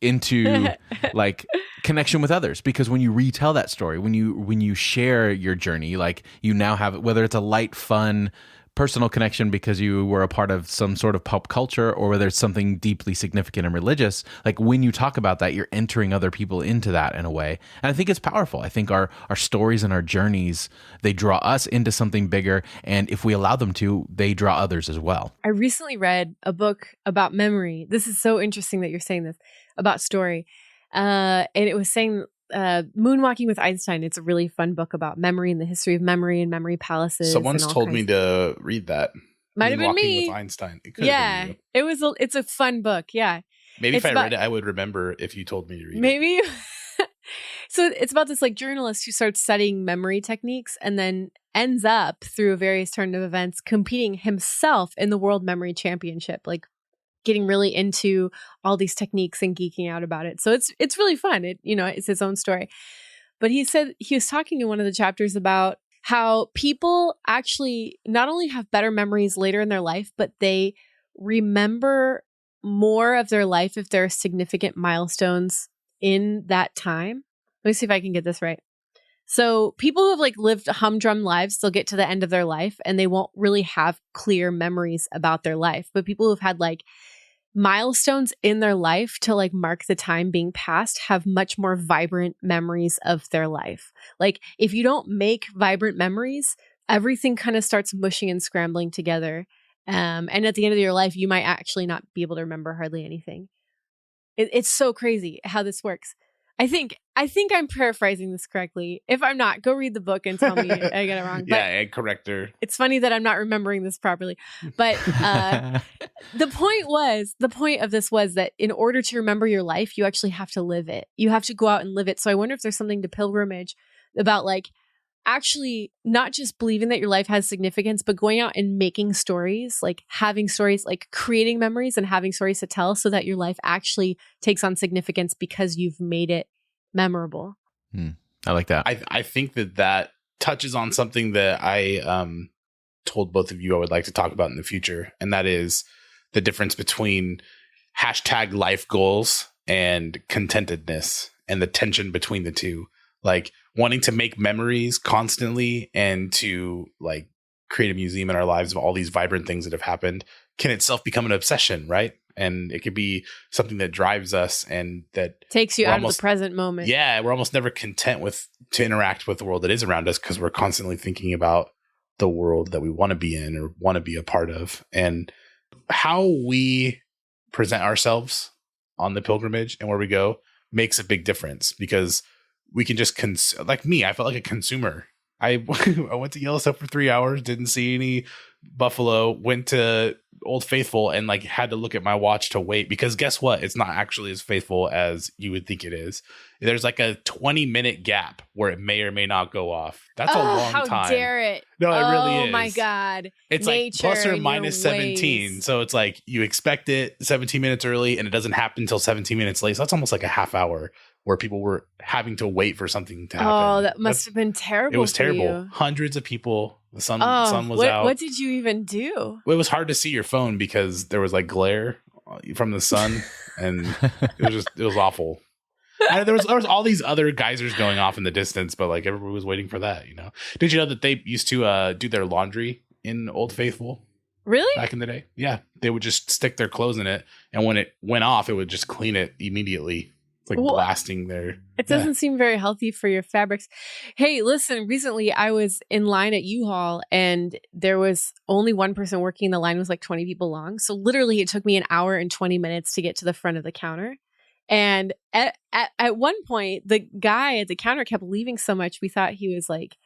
[SPEAKER 1] Into like connection with others, because when you retell that story, when you share your journey, like you now have, whether it's a light, fun, personal connection because you were a part of some sort of pop culture, or whether it's something deeply significant and religious, like when you talk about that, you're entering other people into that in a way. And I think it's powerful. I think our stories and our journeys, they draw us into something bigger. And if we allow them to, they draw others as well.
[SPEAKER 2] I recently read a book about memory. This is so interesting that you're saying this about story. And it was saying Moonwalking with Einstein. It's a really fun book about memory and the history of memory and memory palaces.
[SPEAKER 3] Someone's told me to read that.
[SPEAKER 2] Might have been me.
[SPEAKER 3] With Einstein.
[SPEAKER 2] Yeah, it's a fun book. Yeah,
[SPEAKER 3] maybe if I read it, I would remember if you told me to read it.
[SPEAKER 2] Maybe. So it's about this like journalist who starts studying memory techniques and then ends up through various turn of events competing himself in the World Memory Championship, like getting really into all these techniques and geeking out about it. So it's really fun. It's his own story. But he said he was talking in one of the chapters about how people actually not only have better memories later in their life, but they remember more of their life if there are significant milestones in that time. Let me see if I can get this right. So people who have like lived humdrum lives, they'll get to the end of their life and they won't really have clear memories about their life. But people who've had like milestones in their life to like mark the time being passed have much more vibrant memories of their life. Like if you don't make vibrant memories, everything kind of starts mushing and scrambling together. And at the end of your life, you might actually not be able to remember hardly anything. It's so crazy how this works. I think I'm paraphrasing this correctly. If I'm not, go read the book and tell me I got it wrong.
[SPEAKER 3] Yeah, and correct her.
[SPEAKER 2] It's funny that I'm not remembering this properly. But the point of this was that in order to remember your life, you actually have to live it. You have to go out and live it. So I wonder if there's something to pilgrimage about like actually not just believing that your life has significance, but going out and making stories, like having stories, like creating memories and having stories to tell so that your life actually takes on significance because you've made it memorable.
[SPEAKER 1] I like that.
[SPEAKER 3] I think that touches on something that I told both of you I would like to talk about in the future. And that is the difference between hashtag life goals and contentedness and the tension between the two. Like wanting to make memories constantly and to like create a museum in our lives of all these vibrant things that have happened can itself become an obsession, right? And it could be something that drives us and that
[SPEAKER 2] takes you out of the present moment.
[SPEAKER 3] Yeah, we're almost never content to interact with the world that is around us because we're constantly thinking about the world that we want to be in or want to be a part of. And how we present ourselves on the pilgrimage and where we go makes a big difference because we can just like me, I felt like a consumer. I went to Yellowstone for 3 hours, didn't see any buffalo, went to Old Faithful and like had to look at my watch to wait because guess what? It's not actually as faithful as you would think it is. There's like a 20-minute gap where it may or may not go off. That's a long time.
[SPEAKER 2] How dare it?
[SPEAKER 3] No, it really is.
[SPEAKER 2] Oh my God.
[SPEAKER 3] It's
[SPEAKER 2] Nature
[SPEAKER 3] like plus or minus 17.
[SPEAKER 2] Ways.
[SPEAKER 3] So it's like you expect it 17 minutes early and it doesn't happen until 17 minutes late. So that's almost like a half hour where people were having to wait for something to happen.
[SPEAKER 2] Oh, that must have been terrible.
[SPEAKER 3] It was terrible.
[SPEAKER 2] You.
[SPEAKER 3] Hundreds of people. The sun was out.
[SPEAKER 2] What did you even do?
[SPEAKER 3] It was hard to see your phone because there was like glare from the sun, and it was awful. And there was all these other geysers going off in the distance, but like everybody was waiting for that. Did you know that they used to do their laundry in Old Faithful?
[SPEAKER 2] Really?
[SPEAKER 3] Back in the day, yeah, they would just stick their clothes in it, and when it went off, it would just clean it immediately. It's like
[SPEAKER 2] Well,
[SPEAKER 3] blasting their.
[SPEAKER 2] It doesn't seem very healthy for your fabrics. Hey, listen, recently I was in line at U-Haul and there was only one person working. The line was like 20 people long. So literally it took me an hour and 20 minutes to get to the front of the counter. And at one point, the guy at the counter kept leaving so much, we thought he was like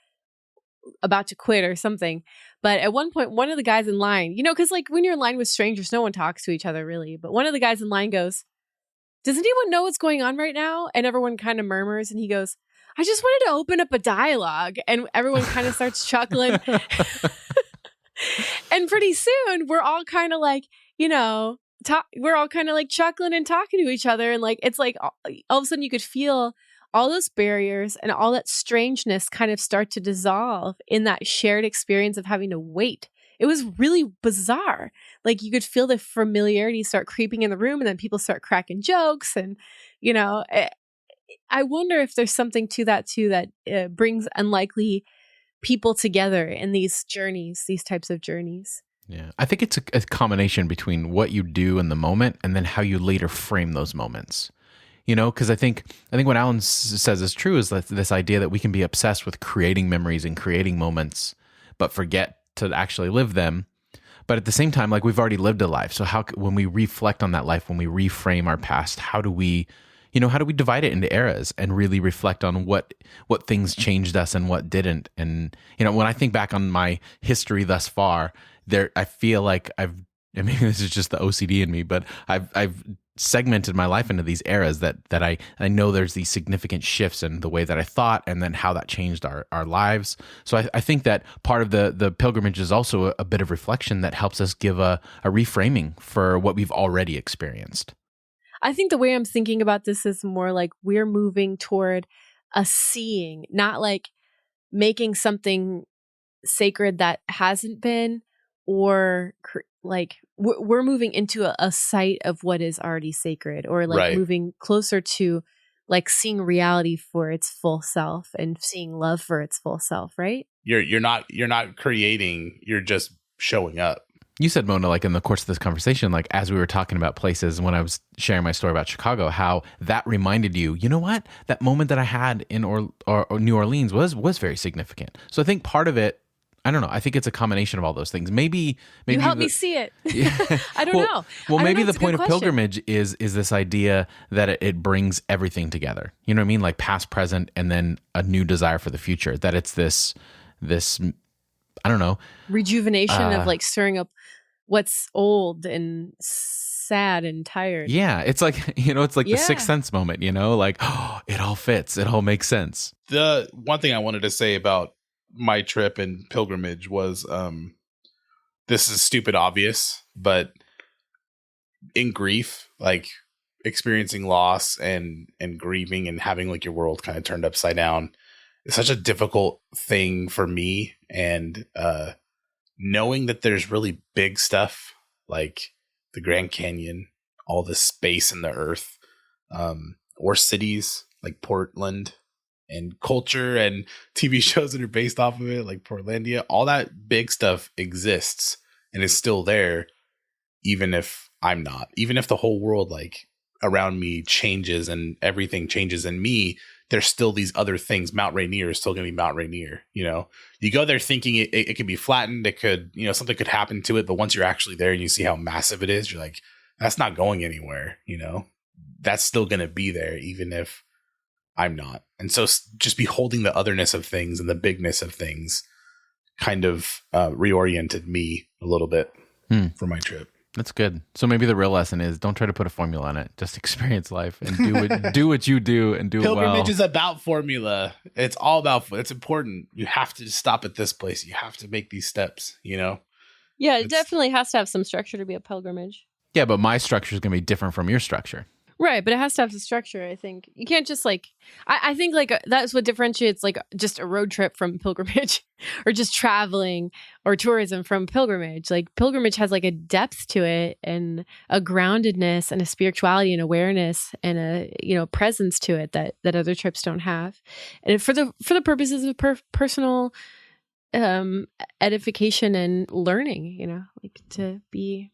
[SPEAKER 2] about to quit or something. But at one point, one of the guys in line, because like when you're in line with strangers, no one talks to each other really. But one of the guys in line goes, "Does anyone know what's going on right now?" And everyone kind of murmurs, and he goes, "I just wanted to open up a dialogue." And everyone kind of starts chuckling. And pretty soon, we're all kind of like, we're all kind of like chuckling and talking to each other. And like, it's like all of a sudden you could feel all those barriers and all that strangeness kind of start to dissolve in that shared experience of having to wait. It was really bizarre. Like you could feel the familiarity start creeping in the room and then people start cracking jokes. And, I wonder if there's something to that too, that brings unlikely people together in these journeys, these types of journeys.
[SPEAKER 1] Yeah. I think it's a combination between what you do in the moment and then how you later frame those moments. Because I think what Alan says is true is that this idea that we can be obsessed with creating memories and creating moments, but forget to actually live them. But at the same time, like we've already lived a life. So when we reflect on that life, when we reframe our past, how do we divide it into eras and really reflect on what things changed us and what didn't? And, when I think back on my history thus far, I feel like maybe this is just the OCD in me, but I've segmented my life into these eras that I know there's these significant shifts in the way that I thought and then how that changed our lives. So I think that part of the pilgrimage is also a bit of reflection that helps us give a reframing for what we've already experienced.
[SPEAKER 2] I think the way I'm thinking about this is more like we're moving toward a seeing, not like making something sacred that hasn't been, or like we're moving into a sight of what is already sacred, or like moving closer to like seeing reality for its full self and seeing love for its full self, right?
[SPEAKER 3] You're not creating, you're just showing up.
[SPEAKER 1] You said, Mona, like in the course of this conversation, like as we were talking about places, when I was sharing my story about Chicago, how that reminded you, you know what? That moment that I had in or New Orleans was very significant. So I think part of it, I don't know. I think it's a combination of all those things. Maybe
[SPEAKER 2] you help me see it. I don't know.
[SPEAKER 1] Well, maybe the
[SPEAKER 2] the
[SPEAKER 1] point of pilgrimage is this idea that it brings everything together. You know what I mean? Like past, present, and then a new desire for the future. That it's this I don't know,
[SPEAKER 2] rejuvenation of like stirring up what's old and sad and tired.
[SPEAKER 1] Yeah, it's like the Sixth Sense moment. Like it all fits. It all makes sense.
[SPEAKER 3] The one thing I wanted to say about my trip and pilgrimage was this is stupid obvious, but in grief, like experiencing loss and grieving and having like your world kind of turned upside down is such a difficult thing for me. And knowing that there's really big stuff like the Grand Canyon, all the space in the earth, or cities like Portland, and culture and TV shows that are based off of it, like Portlandia, all that big stuff exists and is still there, even if I'm not. Even if the whole world like around me changes and everything changes in me, there's still these other things. Mount Rainier is still going to be Mount Rainier. You go there thinking it could be flattened. It could, something could happen to it. But once you're actually there and you see how massive it is, you're like, that's not going anywhere. That's still going to be there, even if I'm not. And so just beholding the otherness of things and the bigness of things kind of reoriented me a little bit for my trip.
[SPEAKER 1] That's good. So maybe the real lesson is don't try to put a formula on it. Just experience life and do what you do and do it well.
[SPEAKER 3] Pilgrimage is about formula. It's all about, it's important. You have to stop at this place. You have to make these steps, Yeah,
[SPEAKER 2] it definitely has to have some structure to be a pilgrimage.
[SPEAKER 1] Yeah, but my structure is going to be different from your structure.
[SPEAKER 2] Right, but it has to have the structure, I think. You can't just like, I think like that's what differentiates like just a road trip from pilgrimage or just traveling or tourism from pilgrimage. Like pilgrimage has like a depth to it and a groundedness and a spirituality and awareness and a, presence to it that other trips don't have. And for the purposes of personal edification and learning, like to be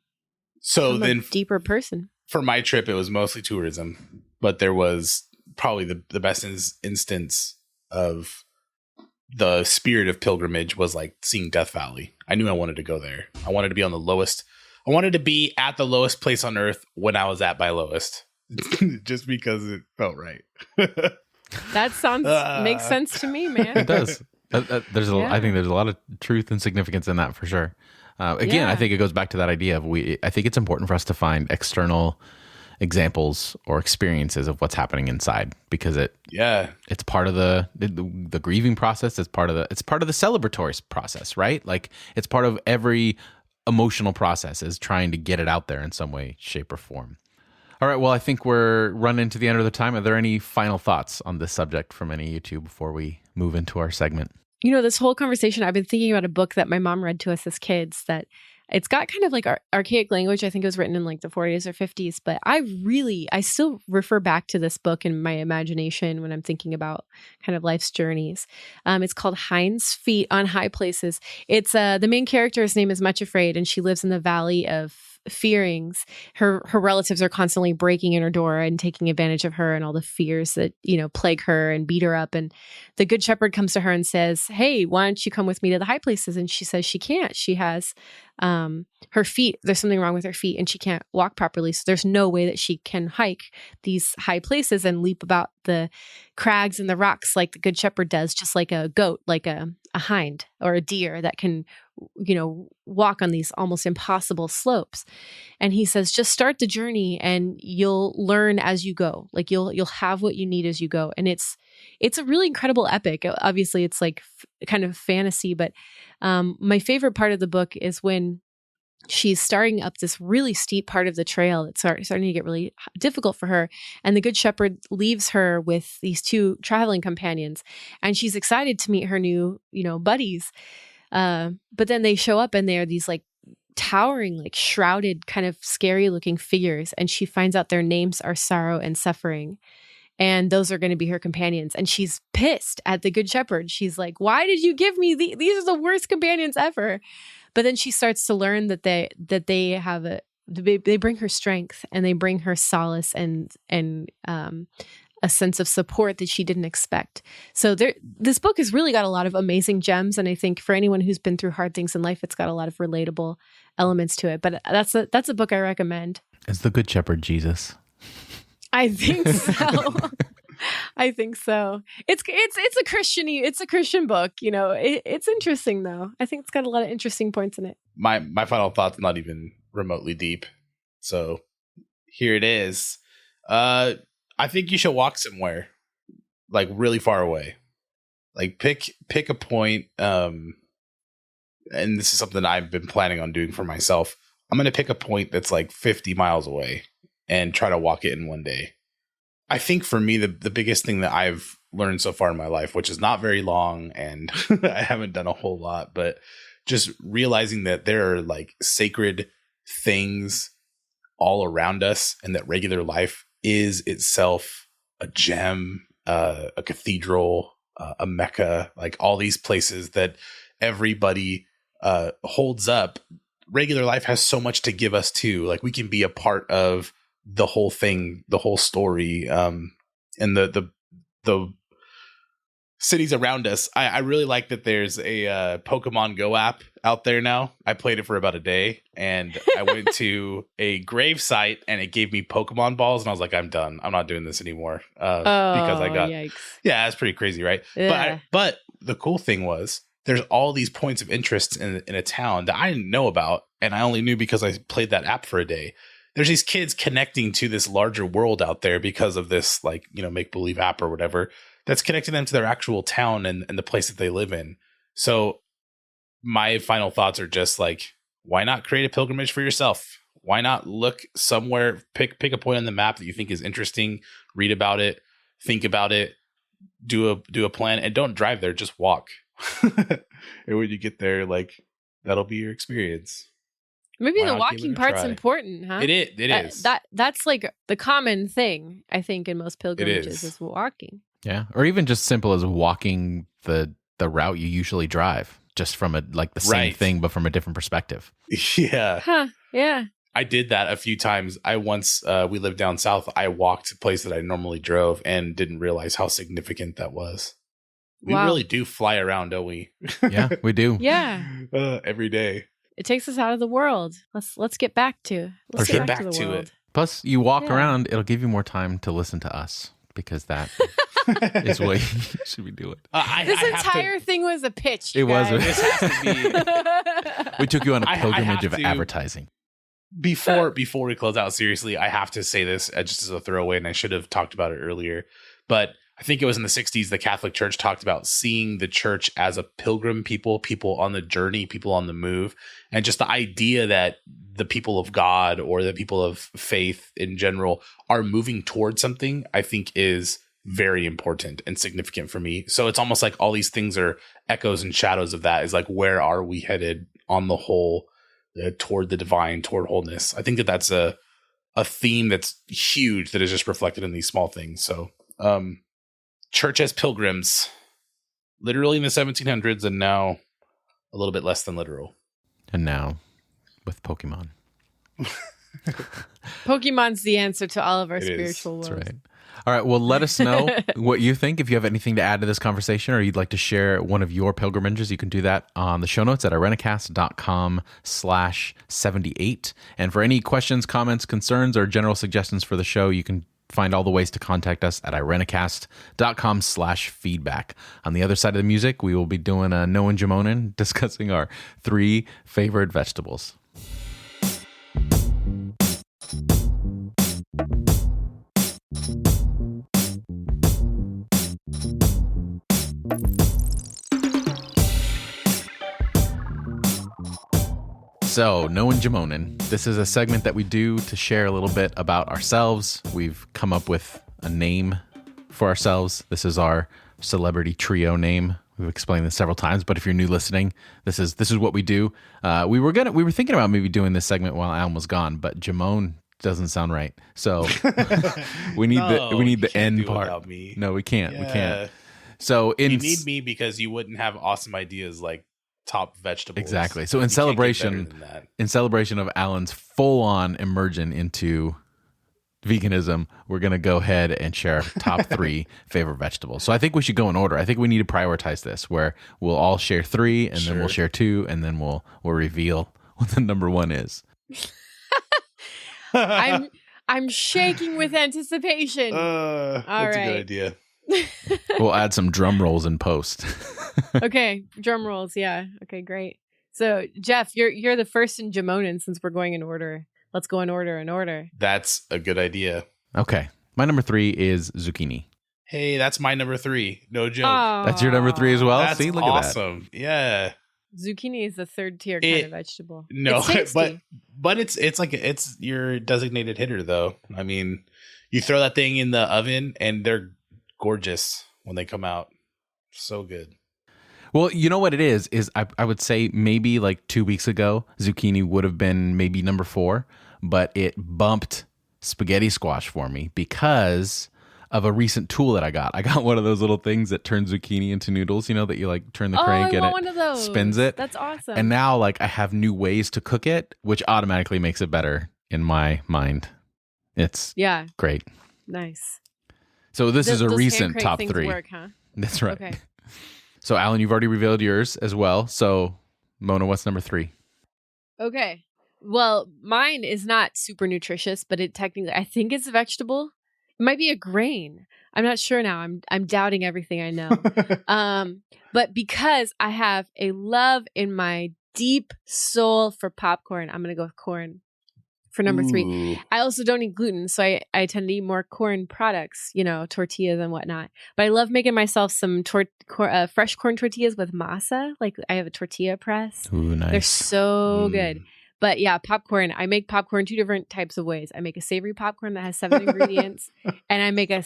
[SPEAKER 2] a deeper person.
[SPEAKER 3] For my trip, it was mostly tourism. but there was probably the best instance of the spirit of pilgrimage was like seeing Death Valley. I knew I wanted to go there. I wanted to be on the lowest. I wanted to be at the lowest place on earth when I was at my lowest, just because it felt right.
[SPEAKER 2] That sounds makes sense to me, man.
[SPEAKER 1] It does. I think there's a lot of truth and significance in that for sure. Again, I think it goes back to that idea of I think it's important for us to find external examples or experiences of what's happening inside, because it's part of the grieving process. It's part of the celebratory process, right? Like it's part of every emotional process is trying to get it out there in some way, shape, or form. All right. Well, I think we're running to the end of the time. Are there any final thoughts on this subject from any of you two before we move into our segment?
[SPEAKER 2] This whole conversation, I've been thinking about a book that my mom read to us as kids that it's got kind of like archaic language. I think it was written in like the 40s or 50s, but I still refer back to this book in my imagination when I'm thinking about kind of life's journeys. It's called Hind's Feet on High Places. It's the main character's name is Much Afraid, and she lives in the Valley of Fearings. Her relatives are constantly breaking in her door and taking advantage of her and all the fears that, plague her and beat her up. And the Good Shepherd comes to her and says, "Hey, why don't you come with me to the high places?" And she says she can't. She has her feet, there's something wrong with her feet and she can't walk properly. So there's no way that she can hike these high places and leap about the crags and the rocks like the Good Shepherd does, just like a goat, like a hind or a deer that can, walk on these almost impossible slopes. And he says, just start the journey and you'll learn as you go. Like you'll have what you need as you go. And it's a really incredible epic. Obviously it's like kind of fantasy, but my favorite part of the book is when she's starting up this really steep part of the trail. It's starting to get really difficult for her. And the Good Shepherd leaves her with these two traveling companions. And she's excited to meet her new, buddies. But then they show up and they're these like towering, like shrouded, kind of scary looking figures. And she finds out their names are Sorrow and Suffering. And those are going to be her companions. And she's pissed at the Good Shepherd. She's like, why did you give me these are the worst companions ever. But then she starts to learn that they have they bring her strength and they bring her solace and a sense of support that she didn't expect. So this book has really got a lot of amazing gems. And I think for anyone who's been through hard things in life, it's got a lot of relatable elements to it. But that's a book I recommend.
[SPEAKER 1] Is the Good Shepherd Jesus?
[SPEAKER 2] I think so. I think so. It's a Christian book. It's interesting though. I think it's got a lot of interesting points in it.
[SPEAKER 3] My final thought's not even remotely deep. So here it is. I think you should walk somewhere, like really far away. Like pick a point. And this is something I've been planning on doing for myself. I'm going to pick a point that's like 50 miles away and try to walk it in one day. I think for me, the biggest thing that I've learned so far in my life, which is not very long and I haven't done a whole lot, but just realizing that there are like sacred things all around us and that regular life is itself a gem, a cathedral, a Mecca, like all these places that everybody holds up. Regular life has so much to give us too. Like we can be a part of the whole thing, the whole story, and the cities around us. I really like that there's a Pokemon Go app out there now. I played it for about a day and I went to a grave site and it gave me Pokemon balls and I was like, I'm done. I'm not doing this anymore. Because I got,
[SPEAKER 2] yikes.
[SPEAKER 3] Yeah, it's pretty crazy, right?
[SPEAKER 2] Yeah.
[SPEAKER 3] But the cool thing was there's all these points of interest in a town that I didn't know about. And I only knew because I played that app for a day. There's these kids connecting to this larger world out there because of this, like, make-believe app or whatever that's connecting them to their actual town and the place that they live in. So my final thoughts are just like, why not create a pilgrimage for yourself? Why not look somewhere, pick a point on the map that you think is interesting, read about it, think about it, do a plan, and don't drive there, just walk. And when you get there, like, that'll be your experience.
[SPEAKER 2] Maybe the walking part's important, huh?
[SPEAKER 3] It is.
[SPEAKER 2] That's like the common thing, I think, in most pilgrimages is walking.
[SPEAKER 1] Yeah. Or even just simple as walking the route you usually drive, just from the same thing, but from a different perspective.
[SPEAKER 3] Yeah.
[SPEAKER 2] Huh. Yeah.
[SPEAKER 3] I did that a few times. I once, we lived down south. I walked a place that I normally drove and didn't realize how significant that was. We really do fly around, don't we?
[SPEAKER 1] Yeah, we do.
[SPEAKER 2] Yeah.
[SPEAKER 3] Every day.
[SPEAKER 2] It takes us out of the world. Let's get back to
[SPEAKER 3] Get back to
[SPEAKER 2] world.
[SPEAKER 3] it.
[SPEAKER 1] Plus, you walk around, it'll give you more time to listen to us because that is what you should be doing.
[SPEAKER 2] This entire thing was a pitch.
[SPEAKER 1] It was.
[SPEAKER 3] This has to be.
[SPEAKER 1] We took you on a pilgrimage of
[SPEAKER 3] to-
[SPEAKER 1] advertising.
[SPEAKER 3] Before we close out, seriously, I have to say this just as a throwaway, and I should have talked about it earlier. But I think it was in the 60s, the Catholic Church talked about seeing the church as a pilgrim people on the journey, people on the move. And just the idea that the people of God or the people of faith in general are moving towards something, I think is very important and significant for me. So it's almost like all these things are echoes and shadows of that. Is like, where are we headed on the whole toward the divine, toward wholeness? I think that that's a theme that's huge that is just reflected in these small things. So, church as pilgrims, literally in the 1700s, and now a little bit less than literal.
[SPEAKER 1] And now with Pokemon.
[SPEAKER 2] Pokemon's the answer to all of our spiritual worlds.
[SPEAKER 1] That's right. All right. Well, let us know what you think. If you have anything to add to this conversation or you'd like to share one of your pilgrimages, you can do that on the show notes at irenicast.com/78. And for any questions, comments, concerns, or general suggestions for the show, you can find all the ways to contact us at irenicast.com/feedback. On the other side of the music, we will be doing a Knowin Jemonen, discussing our 3 favorite vegetables. So, Knowin Jemonen, this is a segment that we do to share a little bit about ourselves. We've come up with a name for ourselves. This is our celebrity trio name. We've explained this several times, but if you're new listening, this is what we do. We were thinking about maybe doing this segment while Alan was gone, but Jemone doesn't sound right. So we need the end part.
[SPEAKER 3] Me.
[SPEAKER 1] No, we can't.
[SPEAKER 3] Yeah.
[SPEAKER 1] We can't. So
[SPEAKER 3] you need me because you wouldn't have awesome ideas like top vegetables.
[SPEAKER 1] Exactly. So in celebration of Alan's full-on immersion into veganism, we're going to go ahead and share our top 3 favorite vegetables. So I think we should go in order. I think we need to prioritize this, where we'll all share 3, and then we'll share 2, and then we'll reveal what the number 1 is.
[SPEAKER 2] I'm shaking with anticipation.
[SPEAKER 3] That's a good idea.
[SPEAKER 1] We'll add some drum rolls in post.
[SPEAKER 2] Okay, drum rolls. Yeah. Okay, great. So Jeff, you're the first in Jemonen since we're going in order. Let's go in order.
[SPEAKER 3] That's a good idea.
[SPEAKER 1] Okay, my number 3 is zucchini.
[SPEAKER 3] Hey, that's my number 3. No joke.
[SPEAKER 2] Aww.
[SPEAKER 1] That's your number 3 as well.
[SPEAKER 3] That's
[SPEAKER 1] See, look
[SPEAKER 3] awesome.
[SPEAKER 1] at that.
[SPEAKER 3] Yeah.
[SPEAKER 2] Zucchini is the third tier kind of vegetable.
[SPEAKER 3] No,
[SPEAKER 2] it's
[SPEAKER 3] but it's like it's your designated hitter though. I mean, you throw that thing in the oven and they're gorgeous when they come out. So good.
[SPEAKER 1] Well, you know what it is I would say maybe like 2 weeks ago, zucchini would have been maybe number 4, but it bumped spaghetti squash for me because of a recent tool that I got. I got one of those little things that turns zucchini into noodles, that you like turn the crank and it spins it.
[SPEAKER 2] That's awesome.
[SPEAKER 1] And now like I have new ways to cook it, which automatically makes it better in my mind. It's great.
[SPEAKER 2] Nice.
[SPEAKER 1] So this is a recent top 3.
[SPEAKER 2] Work, huh?
[SPEAKER 1] That's right.
[SPEAKER 2] Okay.
[SPEAKER 1] So Alan, you've already revealed yours as well. So Mona, what's number 3?
[SPEAKER 2] Okay. Well, mine is not super nutritious, but it technically, I think it's a vegetable. It might be a grain. I'm not sure now. I'm doubting everything I know. But because I have a love in my deep soul for popcorn, I'm going to go with corn for number 3. I also don't eat gluten, so I tend to eat more corn products, tortillas and whatnot. But I love making myself some fresh corn tortillas with masa. Like I have a tortilla press.
[SPEAKER 1] Ooh, nice.
[SPEAKER 2] They're so good. But yeah, popcorn. I make popcorn 2 different types of ways. I make a savory popcorn that has 7 ingredients, and I make a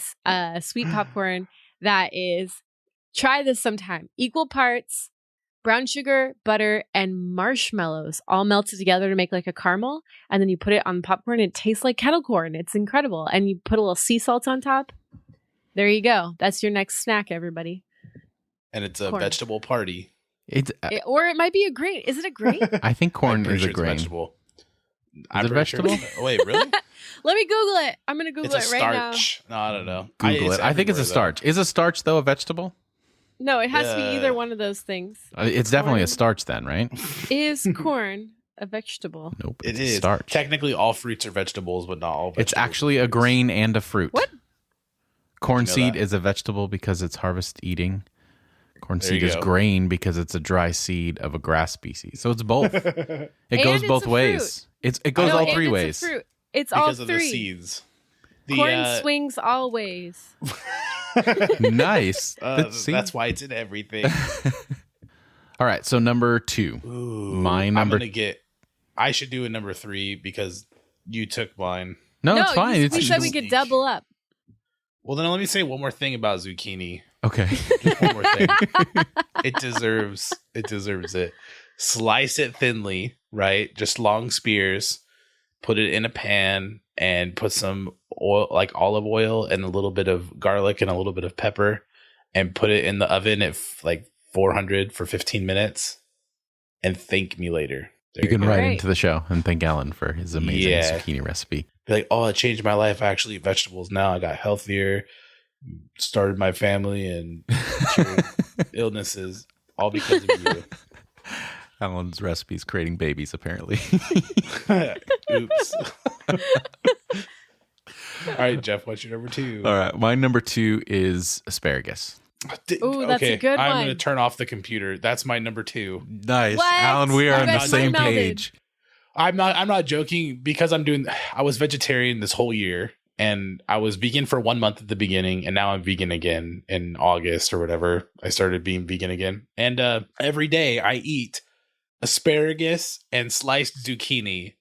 [SPEAKER 2] sweet popcorn that is, try this sometime, equal parts brown sugar, butter, and marshmallows all melted together to make like a caramel. And then you put it on popcorn. And it tastes like kettle corn. It's incredible. And you put a little sea salt on top. There you go. That's your next snack, everybody.
[SPEAKER 3] And it's a vegetable party.
[SPEAKER 1] Or
[SPEAKER 2] it might be a grain. Is it a grain?
[SPEAKER 1] I think corn is a
[SPEAKER 3] It's
[SPEAKER 1] grain.
[SPEAKER 3] vegetable. I'm
[SPEAKER 1] it
[SPEAKER 3] pretty sure
[SPEAKER 1] vegetable?
[SPEAKER 3] Wait, really?
[SPEAKER 2] Let me Google it. I'm going to Google
[SPEAKER 3] It's a
[SPEAKER 2] it right now.
[SPEAKER 3] starch. No, I don't know.
[SPEAKER 1] Google it. I think it's a
[SPEAKER 3] everywhere,
[SPEAKER 1] starch. Is a starch though a vegetable?
[SPEAKER 2] No, it has to be
[SPEAKER 3] Yeah.
[SPEAKER 2] either one of those things.
[SPEAKER 1] It's definitely a
[SPEAKER 2] Corn.
[SPEAKER 1] starch then, right?
[SPEAKER 2] Is corn a vegetable?
[SPEAKER 1] Nope.
[SPEAKER 3] It
[SPEAKER 1] It's
[SPEAKER 3] is
[SPEAKER 1] a starch.
[SPEAKER 3] Technically, all fruits are vegetables, but not all.
[SPEAKER 1] It's
[SPEAKER 3] vegetables
[SPEAKER 1] actually
[SPEAKER 3] are
[SPEAKER 1] a
[SPEAKER 3] fruits.
[SPEAKER 1] grain and a fruit.
[SPEAKER 2] What?
[SPEAKER 1] Corn
[SPEAKER 3] Did you know
[SPEAKER 1] seed
[SPEAKER 3] that?
[SPEAKER 1] is a vegetable because it's harvest eating. Corn
[SPEAKER 3] There
[SPEAKER 1] seed
[SPEAKER 3] you
[SPEAKER 1] is
[SPEAKER 3] go.
[SPEAKER 1] grain because it's a dry seed of a grass species. So it's both. It
[SPEAKER 2] And
[SPEAKER 1] goes
[SPEAKER 2] it's
[SPEAKER 1] both
[SPEAKER 2] a
[SPEAKER 1] ways. It goes
[SPEAKER 2] No,
[SPEAKER 1] all
[SPEAKER 2] and
[SPEAKER 1] three
[SPEAKER 2] it's a
[SPEAKER 1] ways.
[SPEAKER 2] fruit. It's all
[SPEAKER 3] Because of the
[SPEAKER 2] three.
[SPEAKER 3] seeds.
[SPEAKER 2] Corn swings all ways.
[SPEAKER 1] Nice. See?
[SPEAKER 3] That's why it's in everything.
[SPEAKER 1] All right. So number 2.
[SPEAKER 3] Ooh,
[SPEAKER 1] My
[SPEAKER 3] I'm
[SPEAKER 1] number-
[SPEAKER 3] gonna get. I should do a number 3 because you took mine.
[SPEAKER 1] No, it's fine.
[SPEAKER 2] We
[SPEAKER 1] It's
[SPEAKER 2] said we could double up.
[SPEAKER 3] Well, then let me say one more thing about zucchini.
[SPEAKER 1] okay.
[SPEAKER 3] Just one more thing. It deserves it. Slice it thinly, right? Just long spears. Put it in a pan and put some oil, like olive oil, and a little bit of garlic and a little bit of pepper, and put it in the oven at like 400 for 15 minutes. And thank me later. There
[SPEAKER 1] You can
[SPEAKER 3] go.
[SPEAKER 1] write
[SPEAKER 2] Great.
[SPEAKER 1] into the show and thank Alan for his amazing
[SPEAKER 3] Yeah.
[SPEAKER 1] zucchini recipe.
[SPEAKER 3] Be like, oh, it changed my life. I actually eat vegetables now. I got healthier, started my family, and cured illnesses all because of you.
[SPEAKER 1] Alan's recipes creating babies, apparently.
[SPEAKER 3] Oops. All right, Jeff, what's your number 2?
[SPEAKER 1] All right. My number 2 is asparagus.
[SPEAKER 2] Ooh, that's a good
[SPEAKER 3] I'm
[SPEAKER 2] one.
[SPEAKER 3] going to turn off the computer. That's my number 2.
[SPEAKER 1] Nice.
[SPEAKER 2] What?
[SPEAKER 1] Alan, we are
[SPEAKER 2] You
[SPEAKER 1] on the
[SPEAKER 2] guys
[SPEAKER 1] same
[SPEAKER 2] melded.
[SPEAKER 1] page.
[SPEAKER 3] I'm not joking because I was vegetarian this whole year, and I was vegan for 1 month at the beginning, and now I'm vegan again in August or whatever. I started being vegan again. And every day I eat asparagus and sliced zucchini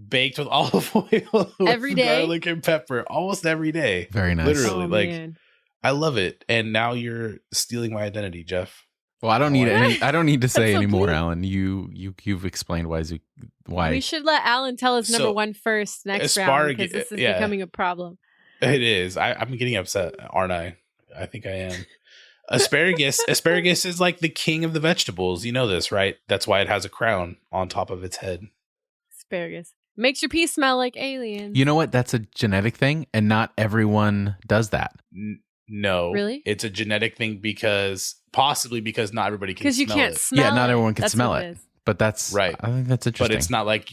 [SPEAKER 3] baked with olive oil with
[SPEAKER 2] Every day?
[SPEAKER 3] garlic and pepper almost every day.
[SPEAKER 1] Very nice.
[SPEAKER 3] Literally.
[SPEAKER 2] Oh,
[SPEAKER 3] like
[SPEAKER 2] man.
[SPEAKER 3] I love it. And now you're stealing my identity, Jeff.
[SPEAKER 1] Well, I don't need
[SPEAKER 2] What?
[SPEAKER 1] I don't need to say
[SPEAKER 2] That's so
[SPEAKER 1] anymore,
[SPEAKER 2] cute.
[SPEAKER 1] Alan. You've explained why.
[SPEAKER 2] We should let Alan tell his number
[SPEAKER 3] So,
[SPEAKER 2] 1 first next round because this is
[SPEAKER 3] yeah.
[SPEAKER 2] becoming a problem.
[SPEAKER 3] It is. I'm getting upset, aren't I? I think I am. Asparagus is like the king of the vegetables. You know this, right? That's why it has a crown on top of its head.
[SPEAKER 2] Asparagus. Makes your pee smell like aliens.
[SPEAKER 1] You know what? That's a genetic thing, and not everyone does that.
[SPEAKER 3] No.
[SPEAKER 2] Really?
[SPEAKER 3] It's a genetic thing possibly because not everybody can
[SPEAKER 2] Because you
[SPEAKER 3] smell
[SPEAKER 2] can't
[SPEAKER 3] it.
[SPEAKER 2] smell
[SPEAKER 1] Yeah, not
[SPEAKER 2] it.
[SPEAKER 1] everyone can
[SPEAKER 2] That's
[SPEAKER 1] smell
[SPEAKER 2] what
[SPEAKER 1] it.
[SPEAKER 2] is.
[SPEAKER 1] But that's
[SPEAKER 3] Right.
[SPEAKER 1] I think that's interesting.
[SPEAKER 3] But it's not like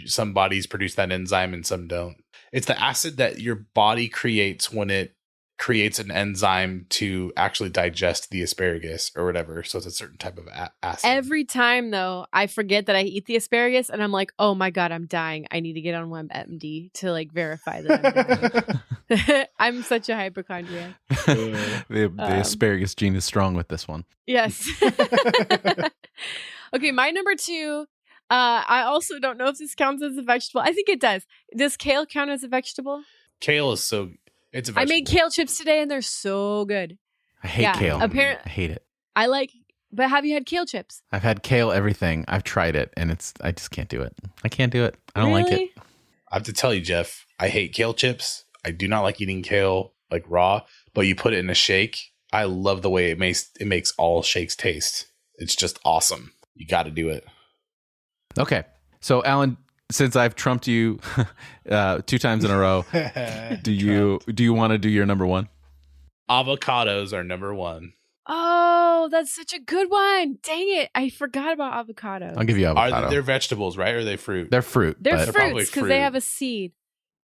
[SPEAKER 3] some bodies produce that enzyme and some don't. It's the acid that your body creates when it creates an enzyme to actually digest the asparagus or whatever. So it's a certain type of acid.
[SPEAKER 2] Every time, though, I forget that I eat the asparagus and I'm like, oh my God, I'm dying. I need to get on WebMD to like verify that I'm dying. I'm such a hypochondriac.
[SPEAKER 1] the asparagus gene is strong with this one.
[SPEAKER 2] Yes. Okay, my number 2. I also don't know if this counts as a vegetable. I think it does. Does kale count as a vegetable?
[SPEAKER 3] Kale is it's a vegetable.
[SPEAKER 2] I made kale chips today and they're so good.
[SPEAKER 1] I hate
[SPEAKER 2] Yeah,
[SPEAKER 1] kale.
[SPEAKER 2] apparent-
[SPEAKER 1] I hate it.
[SPEAKER 2] But have you had kale chips?
[SPEAKER 1] I've had kale everything. I've tried it, and I just can't do it. I can't do it. I don't like it.
[SPEAKER 2] Really?
[SPEAKER 3] I have to tell you, Jeff, I hate kale chips. I do not like eating kale like raw, but you put it in a shake. I love the way it makes all shakes taste. It's just awesome. You got to do it.
[SPEAKER 1] Okay. So, Alan, since I've trumped you 2 times in a row, do you want to do your number 1?
[SPEAKER 3] Avocados are number 1.
[SPEAKER 2] Oh, that's such a good one. Dang it. I forgot about avocados.
[SPEAKER 1] I'll give you avocado.
[SPEAKER 3] They're vegetables, right? Or are they fruit?
[SPEAKER 1] They're fruit.
[SPEAKER 2] They're
[SPEAKER 1] but
[SPEAKER 3] probably
[SPEAKER 2] fruits because
[SPEAKER 3] fruit.
[SPEAKER 2] they have a seed.